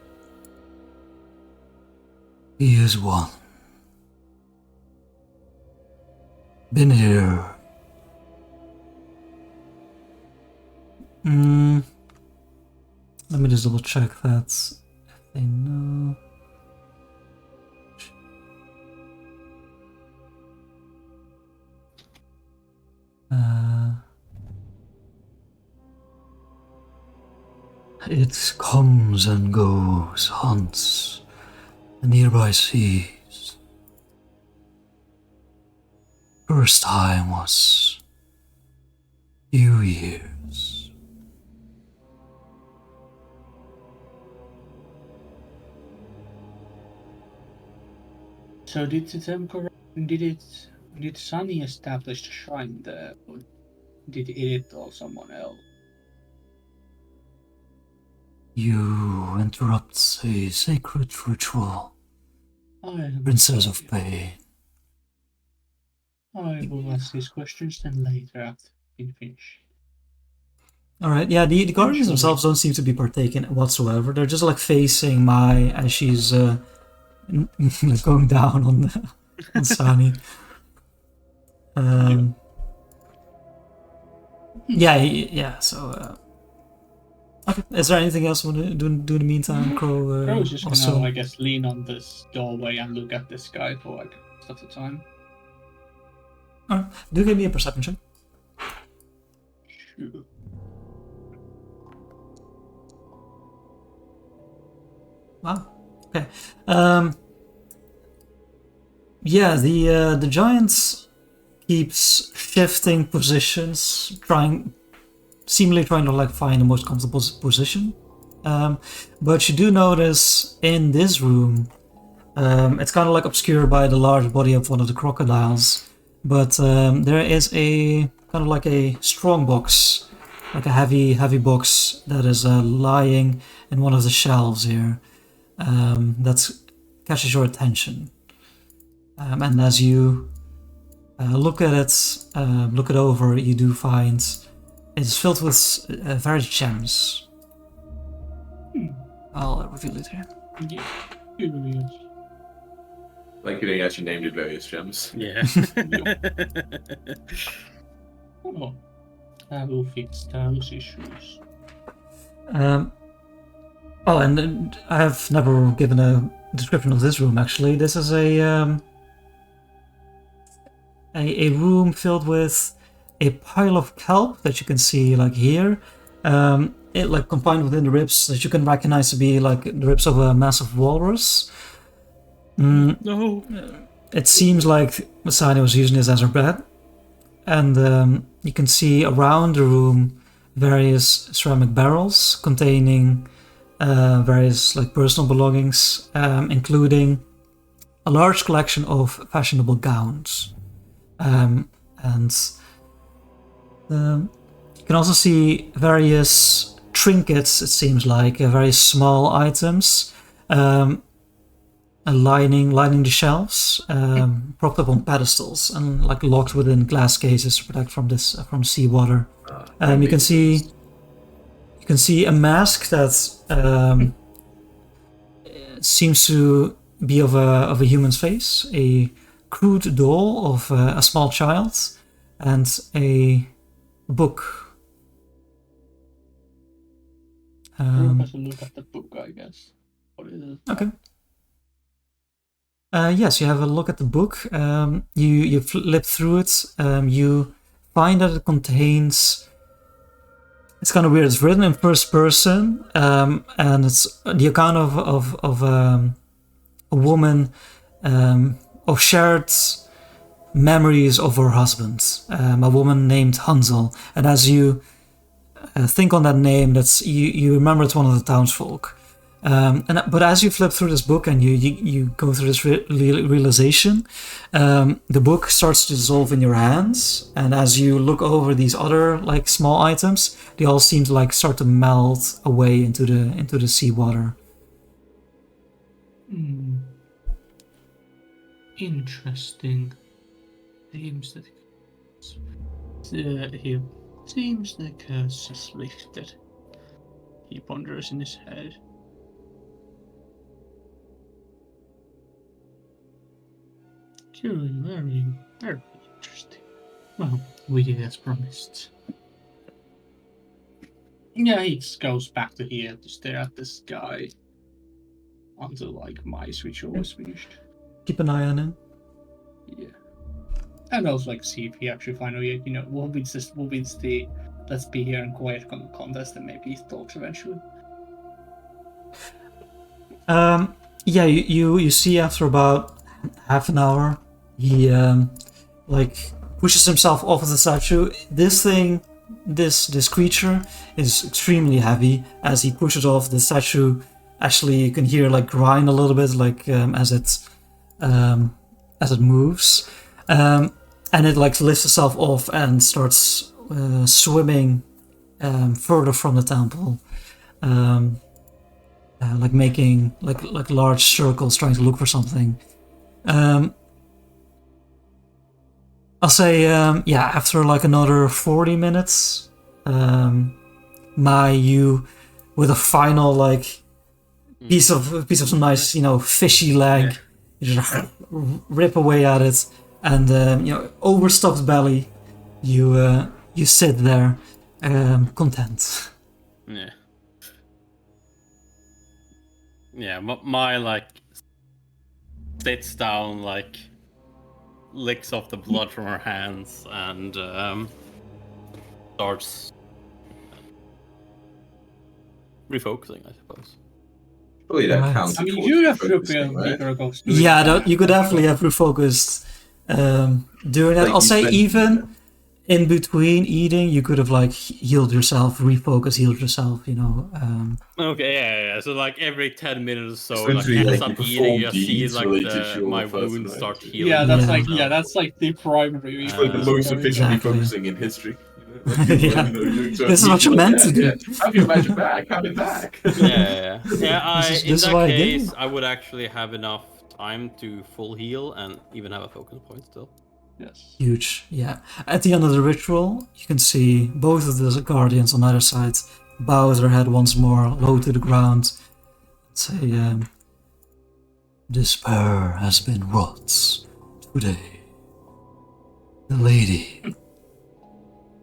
He is one. Been here. Let me just double check that if they know. It comes and goes, hunts the nearby seas. First time was Few years. So did Sunny establish a shrine there, or did it or someone else? You interrupt a sacred ritual, I am Princess sorry. of Pain. I will ask these questions then later after we finish. Alright, yeah, the guardians sure. themselves don't seem to be partaking whatsoever. They're just like facing Mai as she's going down on Sani. Yeah, so... okay, is there anything else you want to do in the meantime, Crow? Crow's just also... gonna, I guess, lean on this doorway and look at this guy for like most of the time. Alright, do give me a perception check. Sure. Wow. Okay. Yeah, the giant keeps shifting positions, seemingly trying to like find the most comfortable position. But you do notice in this room, it's kind of like obscured by the large body of one of the crocodiles, but there is a kind of like a strong box, like a heavy box that is lying in one of the shelves here. That catches your attention, and as you look at it, look it over, you do find it's filled with various gems. I'll reveal it here. Yeah, it really is. Like they actually named it various gems. Yeah. Oh, that will fix those issues. Oh, and I have never given a description of this room. Actually, this is a room filled with a pile of kelp that you can see like here. It like combined within the ribs that you can recognize to be like the ribs of a massive walrus. No. It seems like Masani was using this as her bed, and you can see around the room various ceramic barrels containing various like personal belongings, including a large collection of fashionable gowns, and you can also see various trinkets. It seems like various small items lining the shelves, propped up on pedestals and like locked within glass cases to protect from seawater. You can see a mask that seems to be of a human's face, a crude doll of a small child, and a book. Group has a look at the book, I guess. What is it? Okay. Yes, you have a look at the book. You flip through it. You find that it contains. It's kind of weird. It's written in first person, and it's the account of a woman of shared memories of her husband, a woman named Hansel. And as you think on that name, that's you remember it's one of the townsfolk. But as you flip through this book and you go through this realization, the book starts to dissolve in your hands, and as you look over these other like small items, they all seem to like start to melt away into the seawater. Interesting. Seems that he seems the curse is lifted. He ponders in his head. Truly very, very interesting. Well, we did as promised. Yeah, he just goes back to here to stare at the sky until like my switch was finished. Keep an eye on him. Yeah. And also like see if he actually finally, what wins the let's be here and quiet contest, and maybe he talks eventually. Yeah, you see after about half an hour, he like pushes himself off of the statue. This thing this creature is extremely heavy. As he pushes off, the statue actually you can hear like grind a little bit, like as it moves, and it like lifts itself off and starts swimming further from the temple, like making like large circles, trying to look for something. I'll say, after like another 40 minutes, you with a final like piece of some nice, fishy leg, you just rip away at it, and overstuffed belly, you sit there, content. Yeah. Yeah, my like sits down, like licks off the blood from her hands, and starts refocusing, I suppose. Probably that Right. counts. I mean, towards you have to focusing, be right? bigger ghost. Yeah, you could definitely have refocused doing that. Like I'll you say spent- even in between eating, you could have like healed yourself, healed yourself. Okay, yeah. So like every 10 minutes or so, Essentially, like as like, I'm you eating, you perform see deeds like related to your my person, wounds right? start healing. Yeah, that's Yeah. that's like the primary It's reason. like the most efficiently Exactly. focusing in history. Yeah. You This is what you're meant to do. Yeah. Have your magic back. Have it back. Yeah. This In is that why I did case, it. I would actually have enough time to full heal and even have a focus point still. Yes. Huge, yeah. At the end of the ritual, you can see both of the guardians on either side bow their head once more, low to the ground, and say, "Despair has been wrought today. The lady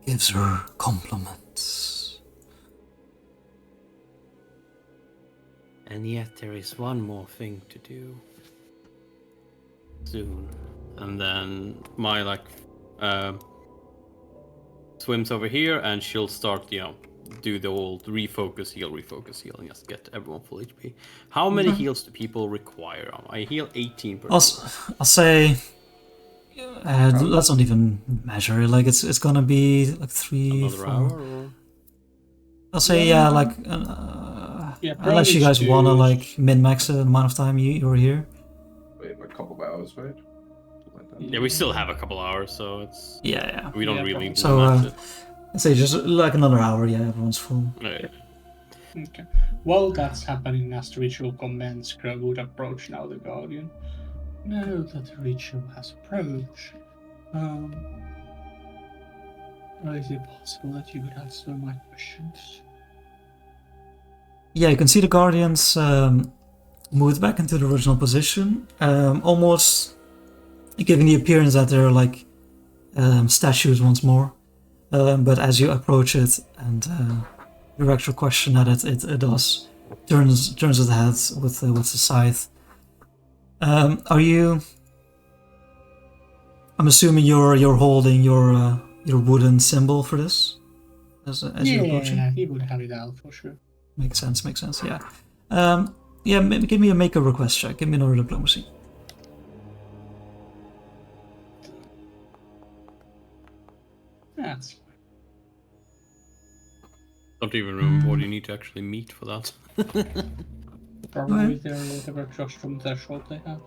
gives her compliments." And yet there is one more thing to do. Soon. And then my swims over here and she'll start, do the old refocus heal, and just get everyone full HP. How many heals do people require? I heal 18 per I'll say, let's not even measure it. Like it's gonna be like 3, another 4. hour, or I'll say unless you guys wanna like min-max the amount of time you're here. Wait, a couple of hours, right? Like that. yeah, we still have a couple hours, so it's Yeah. we don't Yeah, really probably. So, min-max it. I'd say just like another hour. Yeah, everyone's full. Okay. Okay. While that's happening, as the ritual commences, Crow would approach now the Guardian. Now that the ritual has approached, is it possible that you could answer my questions? Yeah, you can see the guardians moved back into the original position, almost giving the appearance that they're like statues once more. But as you approach it and direct your question at it, it does turns its head with the scythe. Are you? I'm assuming you're holding your wooden symbol for this as you're approaching. Yeah, he would have it out for sure. Makes sense. Yeah. Give me a make a request check. Give me another diplomacy. That's fine. Don't even remember what you need to actually meet for that. Probably their whatever trust from threshold they have.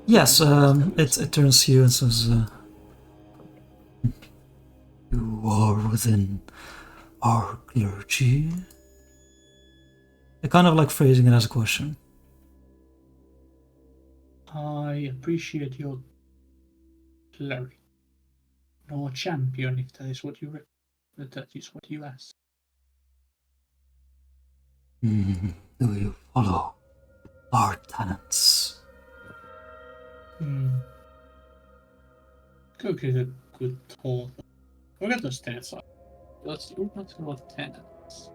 Yes. It turns to you and says, "You are within our clergy." I kind of like phrasing it as a question. I appreciate your cleric. Or champion, if that is what you ask. Do you follow our tenets? Cook is a good thought. Look at those tenants are. Let's look at what tenants.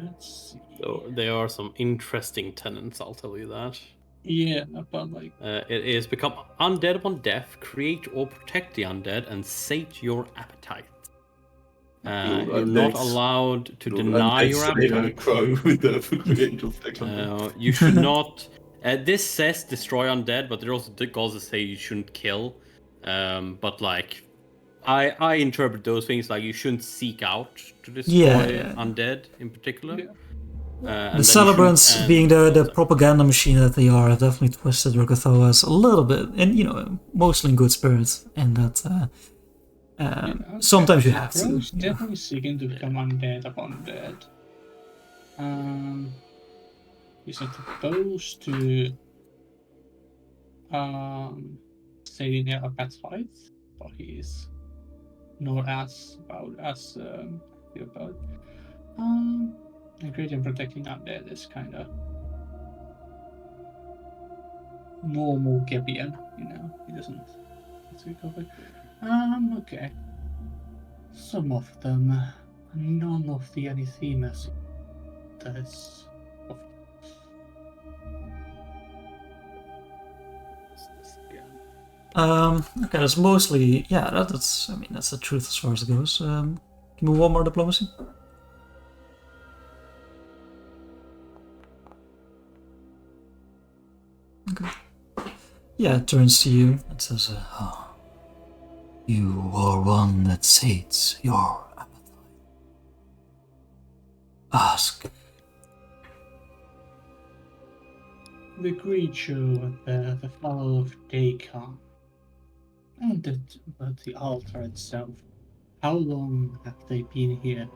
Let's see. So there are some interesting tenants, I'll tell you that. Yeah, but like It is become undead upon death, create or protect the undead, and sate your appetite. You're not allowed to deny your appetite. You should not. This says destroy undead, but there also goes to say you shouldn't kill. But like, I interpret those things like you shouldn't seek out to destroy Yeah. undead in particular. Yeah. And The then you shoot celebrants, and being the close them. propaganda machine that they are, have definitely twisted Rokathoas a little bit, and mostly in good spirits. And that sometimes you have to. Crow's definitely seeking to become undead upon dead. He's not supposed to stay near a pet fight, but he's not as happy about. And great in protecting undead is kind of normal Gebian, he doesn't recover. Okay. Some of them, none of the anathemas. That's Okay, that's mostly that's the truth as far as it goes. Give me one more diplomacy. Okay. Yeah, it turns to you and says, "You are one that sates your appetite. Ask." the creature, the flower of Dakan, and the altar itself. How long have they been here?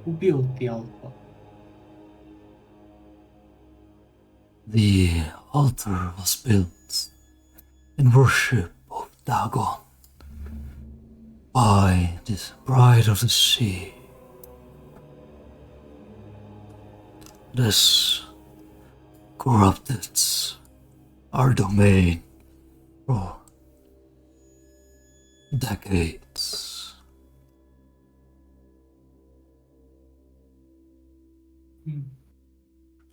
Who built the altar? The altar was built in worship of Dagon by this bride of the sea. This corrupted our domain for decades.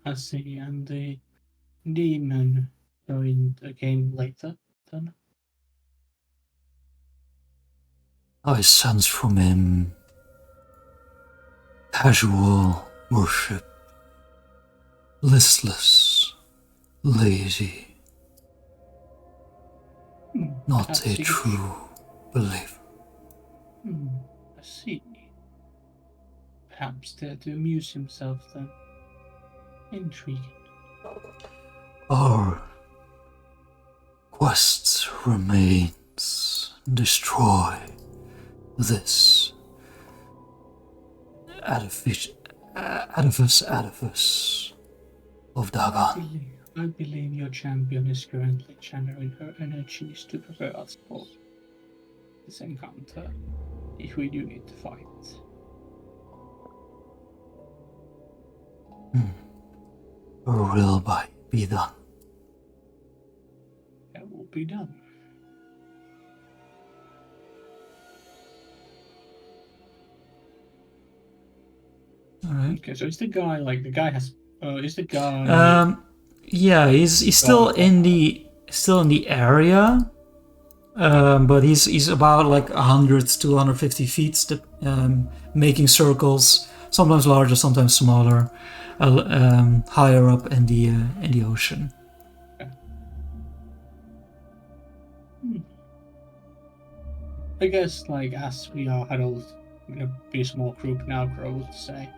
I see, and the demon joined the game later, then? I sense from him casual worship, listless, lazy, not I a see. true believer. I see. Perhaps there to amuse himself then. Intriguing. Our quest remains: destroy this edifice of Dagon. I believe your champion is currently channeling her energies to prepare us for this encounter, if we do need to fight. Or will be done. That will be done. Alright. Okay, so is the guy is the guy Yeah, he's still in the area. But he's about like 100 to 150 feet, making circles, sometimes larger, sometimes smaller, higher up in the ocean. I guess, as we are huddled in a pretty small group now, Crow would say,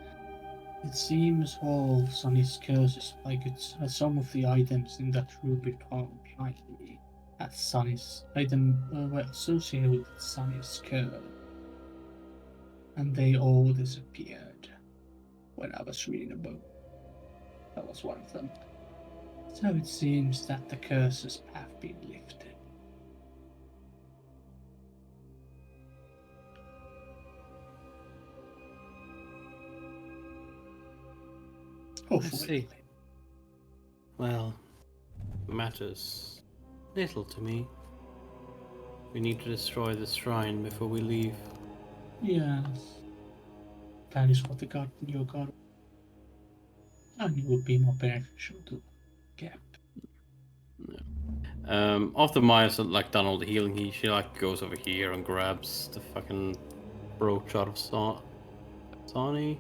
it seems all Sunny's curses, it's some of the items in that ruby tome behind me, as Sunny's were associated with Sunny's curse, and they all disappeared when I was reading a book. That was one of them. So it seems that the curses have been lifted. Hopefully. I see. Well, matters little to me. We need to destroy the shrine before we leave. Yes. That is what your god. And it would be more beneficial to get. After Maya's done all the healing, she goes over here and grabs the fucking brooch out of Sani.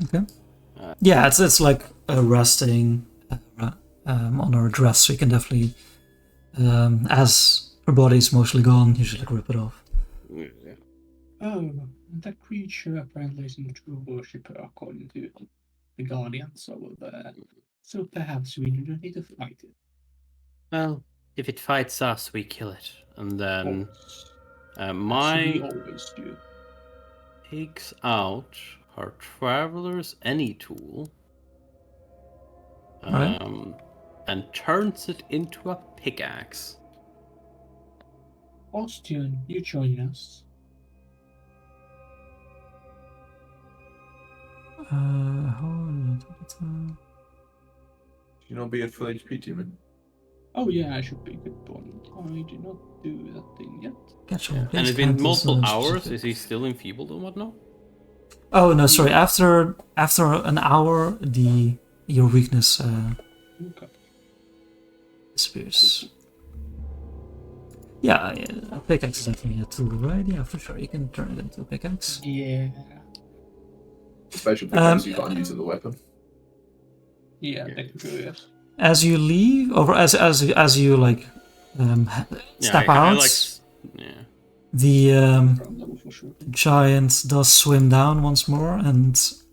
Okay. Yeah, it's like resting on her dress, so you can definitely, as her body's mostly gone. You should like rip it off. Yeah. Oh, that creature apparently is a true worshipper, according to the Guardian. So perhaps we do not need to fight it. Well, if it fights us, we kill it, and then As we my always do. takes out her traveler's any tool, Right. and turns it into a pickaxe. Ostian, you join us. Should you not be at full HP, Demon? Oh yeah, I should be a good point. I did not do that thing yet. Catch all And base it's been candles, multiple so hours. specific. Is he still enfeebled and whatnot? Oh no, sorry. After an hour, your weakness Okay. disappears. Yeah, a pickaxe is definitely a tool, right? Yeah, for sure. You can turn it into a pickaxe. Yeah. Special pickaxe you can't use as a weapon. Yeah, technically yes. As you leave, or as you like step out, Yeah. the Ground level for sure. giant does swim down once more and stands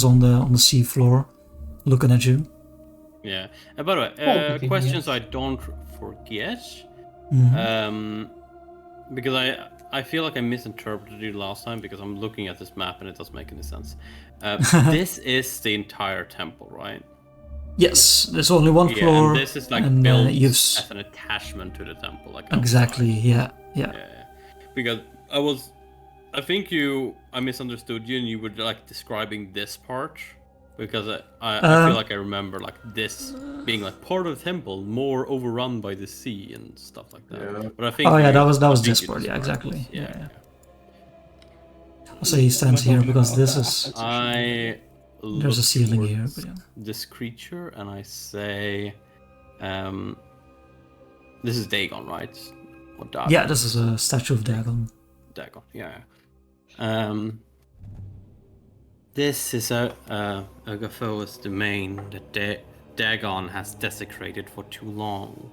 on the seafloor, looking at you. Yeah. And by the way, okay, questions yes. I don't forget. Mhm. Because I feel like I misinterpreted you last time because I'm looking at this map and it doesn't make any sense. This is the entire temple, right? Yes, there's only one Yeah, floor, and this is like and built you've as an attachment to the temple, like exactly, outside. yeah. Yeah. Because I think I misunderstood you and you were like describing this part because I feel like I remember like this being like part of the temple, more overrun by the sea and stuff like that. Yeah. But I think Oh yeah, that was I think this you part, yeah, described exactly. this. Yeah. I'll say he stands here because this is I there's a look ceiling here, towards but yeah. this creature and I say, this is Dagon, right? Or Dagon? Yeah, this is a statue of Dagon. Dagon, yeah. This is a Agaphoa's domain that Dagon has desecrated for too long.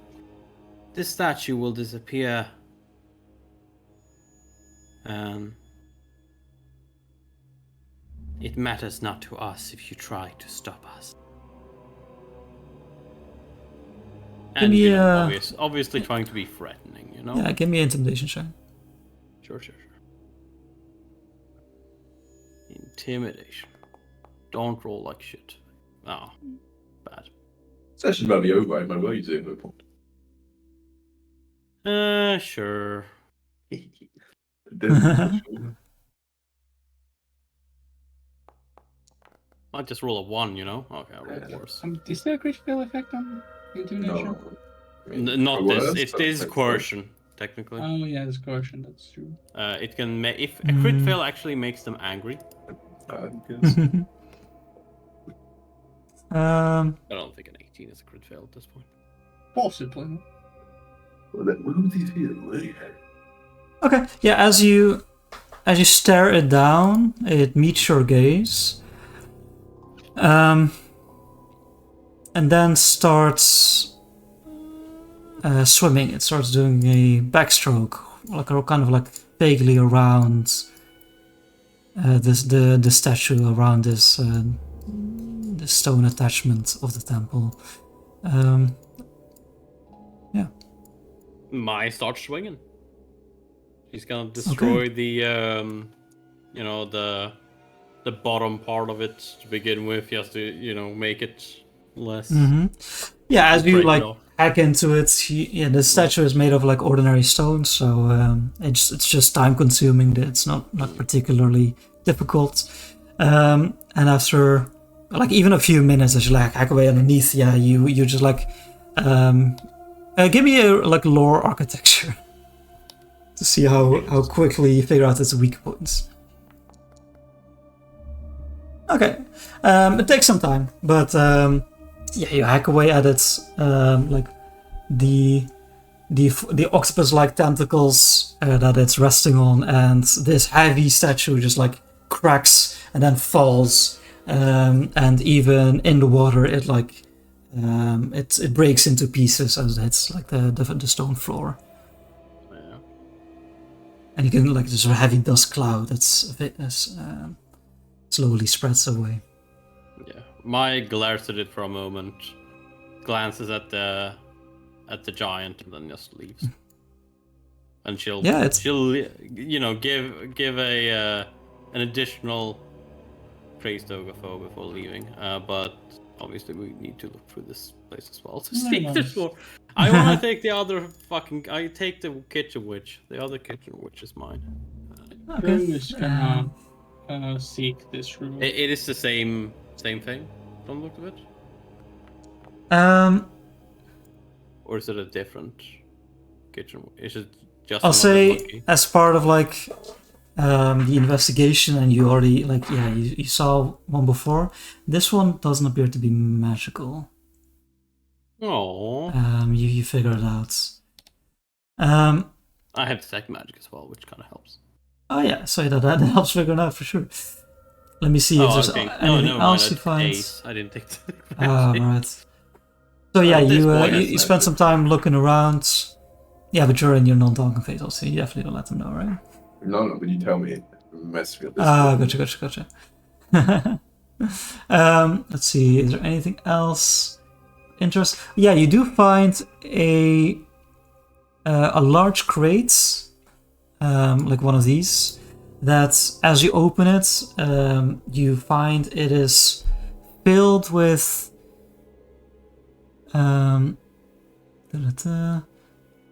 This statue will disappear. It matters not to us if you try to stop us. And me you know, a- obviously trying to be threatening, you know? Yeah, give me an intimidation check. Sure. Intimidation. Don't roll like shit. Oh, bad. Session's about to be over. I might well use it at point. Sure. I'll just roll a 1, you know? Okay, I'll roll worse. Is there a critical effect on intimidation? No. I mean, Not for this. worse, It but is like, coercion, technically. Oh yeah, it's coercion. That's true. It can if a crit fail actually makes them angry. yes. I don't think an 18 is a crit fail at this point. Possibly. Well, then, what would these feel like? Okay, yeah, as you stare it down, it meets your gaze. And then starts swimming. It starts doing a backstroke, like kind of like vaguely around the statue, around this the stone attachment of the temple. Mai starts swinging. He's gonna destroy the the bottom part of it to begin with. He has to make it less. Yeah, as you break it like off. hack into it, the statue is made of like ordinary stone, so it's just time consuming. It's not particularly difficult. And after like even a few minutes, as you like hack away underneath, yeah, you just like give me a like lore architecture to see how quickly you figure out its weak points. Okay, it takes some time, but yeah, you hack away at it, like the octopus-like tentacles that it's resting on, and this heavy statue just like cracks and then falls, and even in the water, it like it breaks into pieces as it hits like the stone floor. Yeah. And you can like this heavy dust cloud that's slowly spreads away. Yeah. Mai glares at it for a moment, glances at the giant, and then just leaves. And she'll give a an additional praise to Ogafo before leaving. But obviously we need to look through this place as well to see if there's more. I want to take the other fucking. I take the kitchen witch. The other kitchen witch is mine. Crow is gonna seek this room. It is the same thing from the look of it. Or is it a different kitchen? Is it just? I'll say monkey? as part of like the investigation, and you already like you saw one before. This one doesn't appear to be magical. Oh. You figure it out. I have detect magic as well, which kind of helps. Oh yeah, so that helps figure it out for sure. Let me see if there's anything else you find. I didn't take the Ah, right. So yeah, you spent some time looking around. Yeah, but you're in your non-talking phase, also. You definitely don't let them know, right? No, but you tell me. Mess with this. Gotcha. Let's see. Is there anything else interesting? Yeah, you do find a large crate, like one of these. That as you open it, you find it is filled with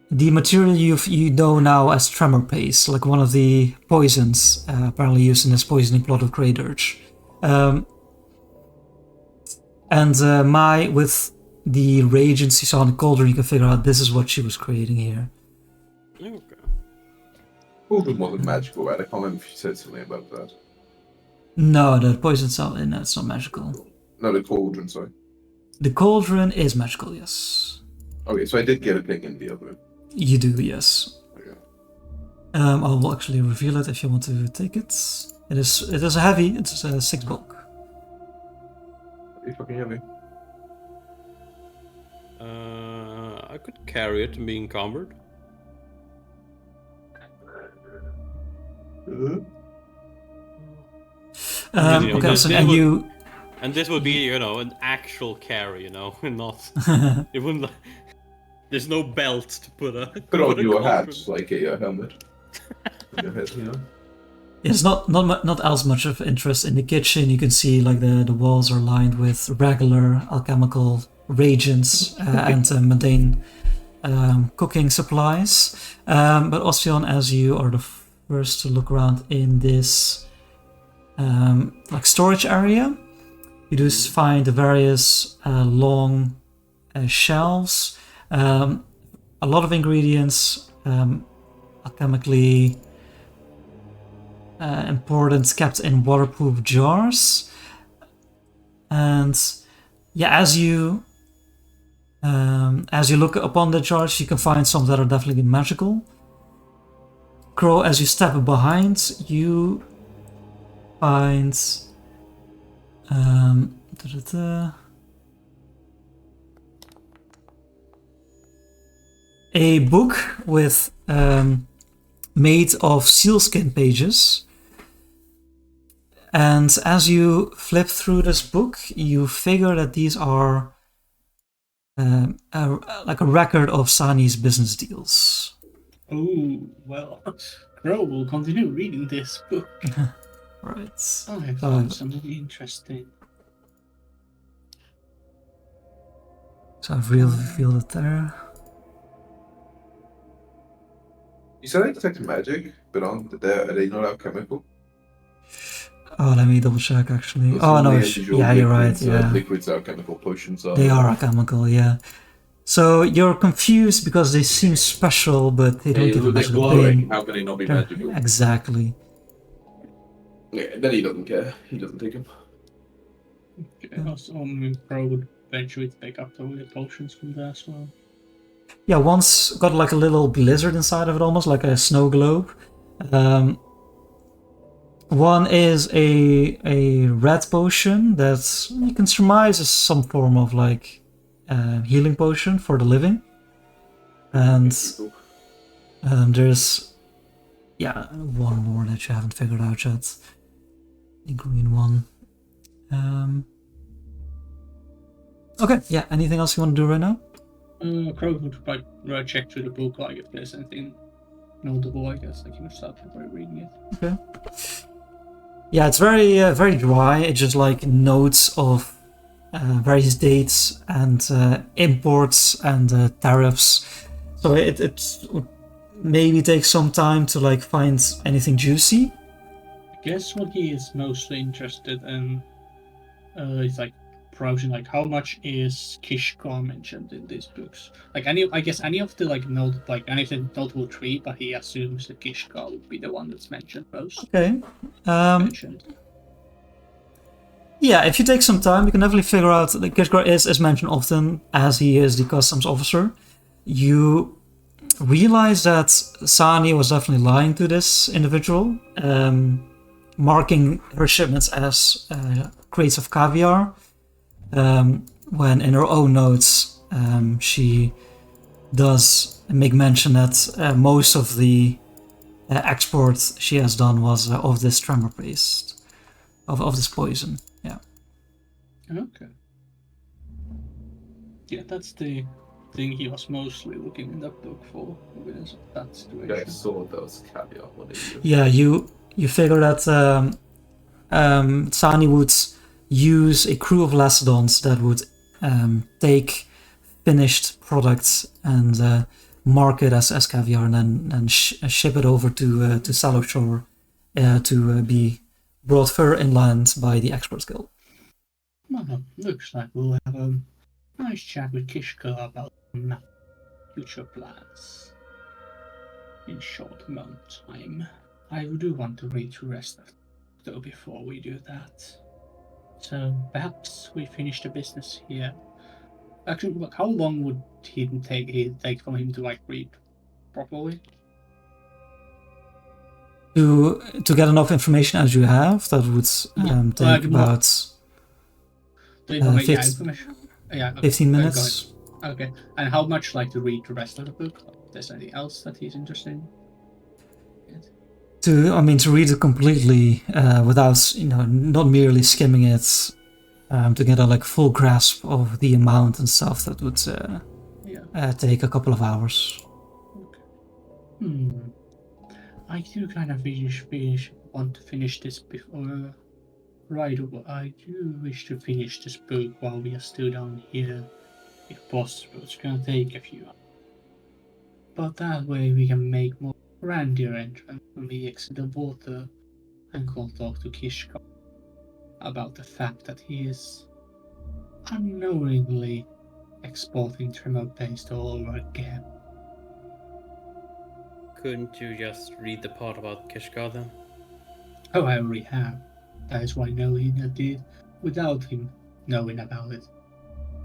the material you know now as tremor paste, like one of the poisons apparently used in this poisoning plot of Grey Dirge. Mai, with the reagents you saw in the cauldron, you can figure out this is what she was creating here. Okay. Cauldron wasn't magical, right? I can't remember if you said something about that. No, the poison cell in it's not magical. No, the cauldron, sorry. The cauldron is magical, yes. Okay, so I did get a thing in the other room. You do, yes. Okay. I will actually reveal it if you want to take it. It is a heavy. It's a 6 bulk. Are you fucking heavy? I could carry it and be encumbered. Okay, so and you. And this would be, an actual carry, not. It wouldn't. There's no belt to put on your hat, like a helmet. Your head, It's not as much of interest in the kitchen. You can see like the walls are lined with regular alchemical reagents and mundane cooking supplies. But Osteon, as you are the first to look around in this like storage area, you do find the various long shelves. A lot of ingredients, alchemically important, kept in waterproof jars. And yeah, as you look upon the jars, you can find some that are definitely magical. Crow, as you step behind, you find a book with made of sealskin pages. And as you flip through this book, you figure that these are like a record of Sani's business deals. Oh, well, Crow will continue reading this book. Right. I found something interesting. So I've revealed it there. You said I detected magic, but are they not alchemical? Oh, let me double check actually. Those Oh are no, the usual yeah, you're right. liquids, Yeah, liquids are chemical, potions are. they are alchemical. Yeah. So you're confused because they seem special, but they don't give a They're magical glowing. pain. How can they not be They're- magical? Exactly. Yeah, then he doesn't care. He doesn't take them. Okay, also, Crow would eventually pick up the potions from there as well. Yeah, one's got like a little blizzard inside of it, almost like a snow globe. One is a red potion that you can surmise is some form of like healing potion for the living. And there's one more that you haven't figured out yet. The green one. Okay, yeah. Anything else you want to do right now? Crow would like check through the book, like if there's anything notable. I guess like you would start by reading it. Okay. Yeah, it's very very dry. It's just like notes of various dates and imports and tariffs. So it would maybe take some time to like find anything juicy. I guess what he is mostly interested in is like browsing, like how much is Kishkar mentioned in these books. Like any of the like anything notable tree, but he assumes that Kishkar would be the one that's mentioned most. Okay. Mentioned. Yeah, if you take some time, you can definitely figure out that Kishkar is mentioned often, as he is the customs officer. You realize that Sani was definitely lying to this individual, marking her shipments as crates of caviar, when in her own notes she does make mention that most of the export she has done was of this tremor paste, of this poison. Yeah. Okay. Yeah, that's the thing he was mostly looking in that book for evidence of that situation. I saw those caveat. What did you? Yeah, you figure that Sani would use a crew of Lacedons that would take finished products and mark it as caviar and then ship it over to Sallow Shore to be brought further inland by the Exports Guild. Well, looks like we'll have a nice chat with Kishka about future plans in short amount of time. I do want to read the rest of it, though, before we do that. So perhaps we finish the business here. Actually, how long would it take for him to like read properly? To get enough information as you have, that would take about 15 minutes. Okay, and how much like to read the rest of the book? If there's anything else that he's interested in? To read it completely without not merely skimming it, to get a like full grasp of the amount and stuff, that would take a couple of hours. Okay. I do kind of want to finish this before. Right, I do wish to finish this book while we are still down here, if possible. It's gonna take a few hours, but that way we can make more grandeur entrance when we exit the water and go talk to Kishka about the fact that he is unknowingly exporting tremor paste all over again. Couldn't you just read the part about Kishka then? Oh, I already have. That is why Nolina did without him knowing about it.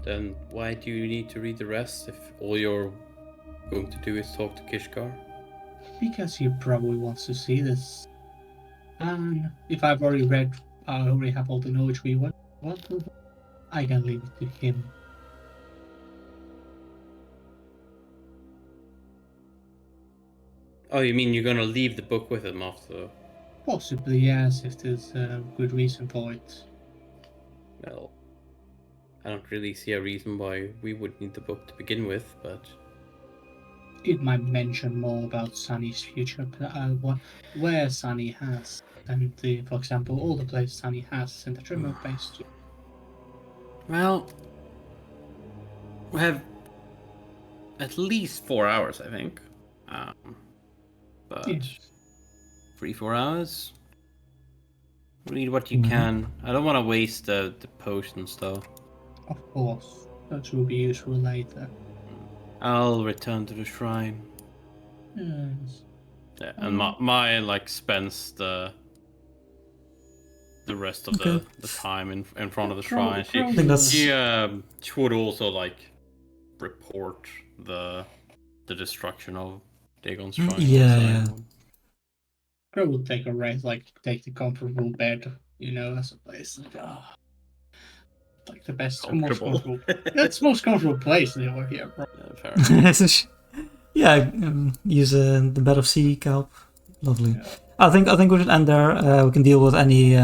Then why do you need to read the rest if all you're going to do is talk to Kishkar? Because he probably wants to see this. And if I've already read, I already have all the knowledge we want to, I can leave it to him. Oh, you mean you're gonna leave the book with him after? Possibly, yes, if there's a good reason for it. Well, I don't really see a reason why we would need the book to begin with, but... It might mention more about Sunny's future, where Sunny has, and for example, all the places Sunny has in the tremor base too. Well, we have at least 4 hours, I think. But Yes. 3-4 hours. Read what you can. I don't want to waste the potions though. Of course, that will be useful later. I'll return to the shrine. Yes. Yeah, and my like spends the rest of the time in front of the shrine. She would also like report the destruction of Dagon's shrine. Yeah. Crow would take a rest, like take the comfortable bed, as a place. like the best, most Comfortable. comfortable. That's the most comfortable place over here, bro. Fair enough. Yeah, use the bed of sea kelp. Lovely. Yeah. I think we should end there. We can deal with any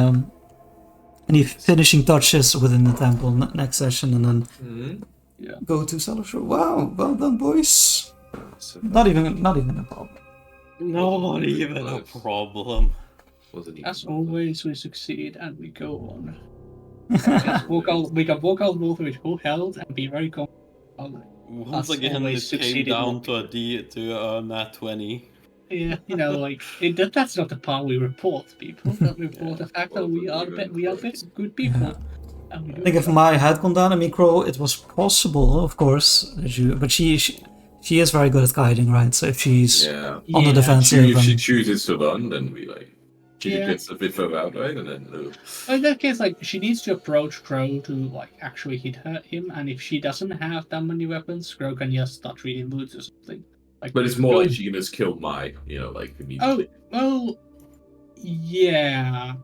finishing touches within the temple next session, and then Mm-hmm. go to Cellar Shore. Wow, well done, boys. Not even a problem. Not even a problem. Wasn't even As always, we succeed and we go on. We can walk out both with full health and be very comfortable. Once Us again, always it came succeeded down more. to a nat 20. Yeah, like that's not the part we report, people. That report the fact that we are good people. Yeah. And we do I think if it. my had gone down, I mean, Crow, it was possible, of course, but she is very good at guiding, right? So if she's Yeah. on the Yeah, defensive, If she and chooses to run, then we like she Yeah. gets a bit further out, right? And then In that case, like she needs to approach Crow to like actually hit him, and if she doesn't have that many weapons, Crow can just start reading moods or something. Like, but it's more Crow- like she can just kill my, like Oh, immediately. well, yeah.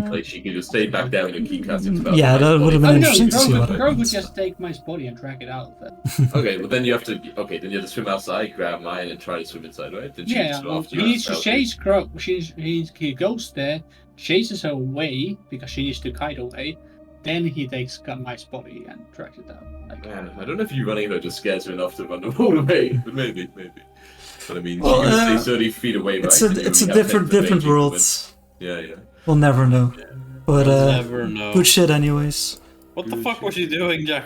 Like she can just stay back down and keep casting spells. Yeah, on my that would've body. been no, interesting to see what Crow would happens. just take my body and drag it out. Then. Okay, but then you have to. Okay, then you have to swim outside, grab mine, and try to swim inside, right? Then she Yeah, just well, after he you needs to out. chase Crow. He goes there, chases her away because she needs to kite away. Then he takes my body and drags it out. Like, Man, I don't know if you running her just scares her enough to run the whole away, but maybe. But I mean, Well, she can stay 30 feet away, right? it's And a you have different 10 to different 80 world. movement. Yeah. We'll never know. But We'll never know. good shit, anyways. What the fuck was she doing, Jack?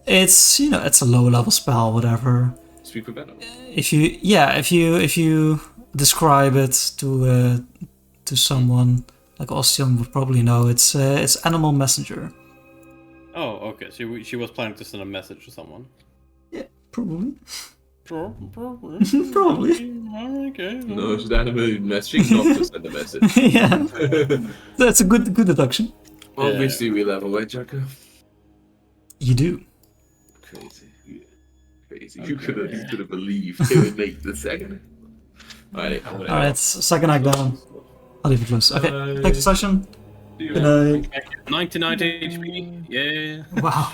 It's it's a low level spell, whatever. Speak for better. If you describe it to someone like Ostium would probably know, it's animal messenger. Oh, okay. So she was planning to send a message to someone. Yeah, probably. Probably. Probably. Okay. No, it's animal messaging, not to send a message. Yeah, that's a good deduction. Obviously, we level, right, Jacko? You do. Crazy. You could have believed it would make the second. Alright, I'm gonna All right, second act down. I'll leave it close. Okay, Bye. next session. See you. Good night. 99 HP. Yeah. Wow.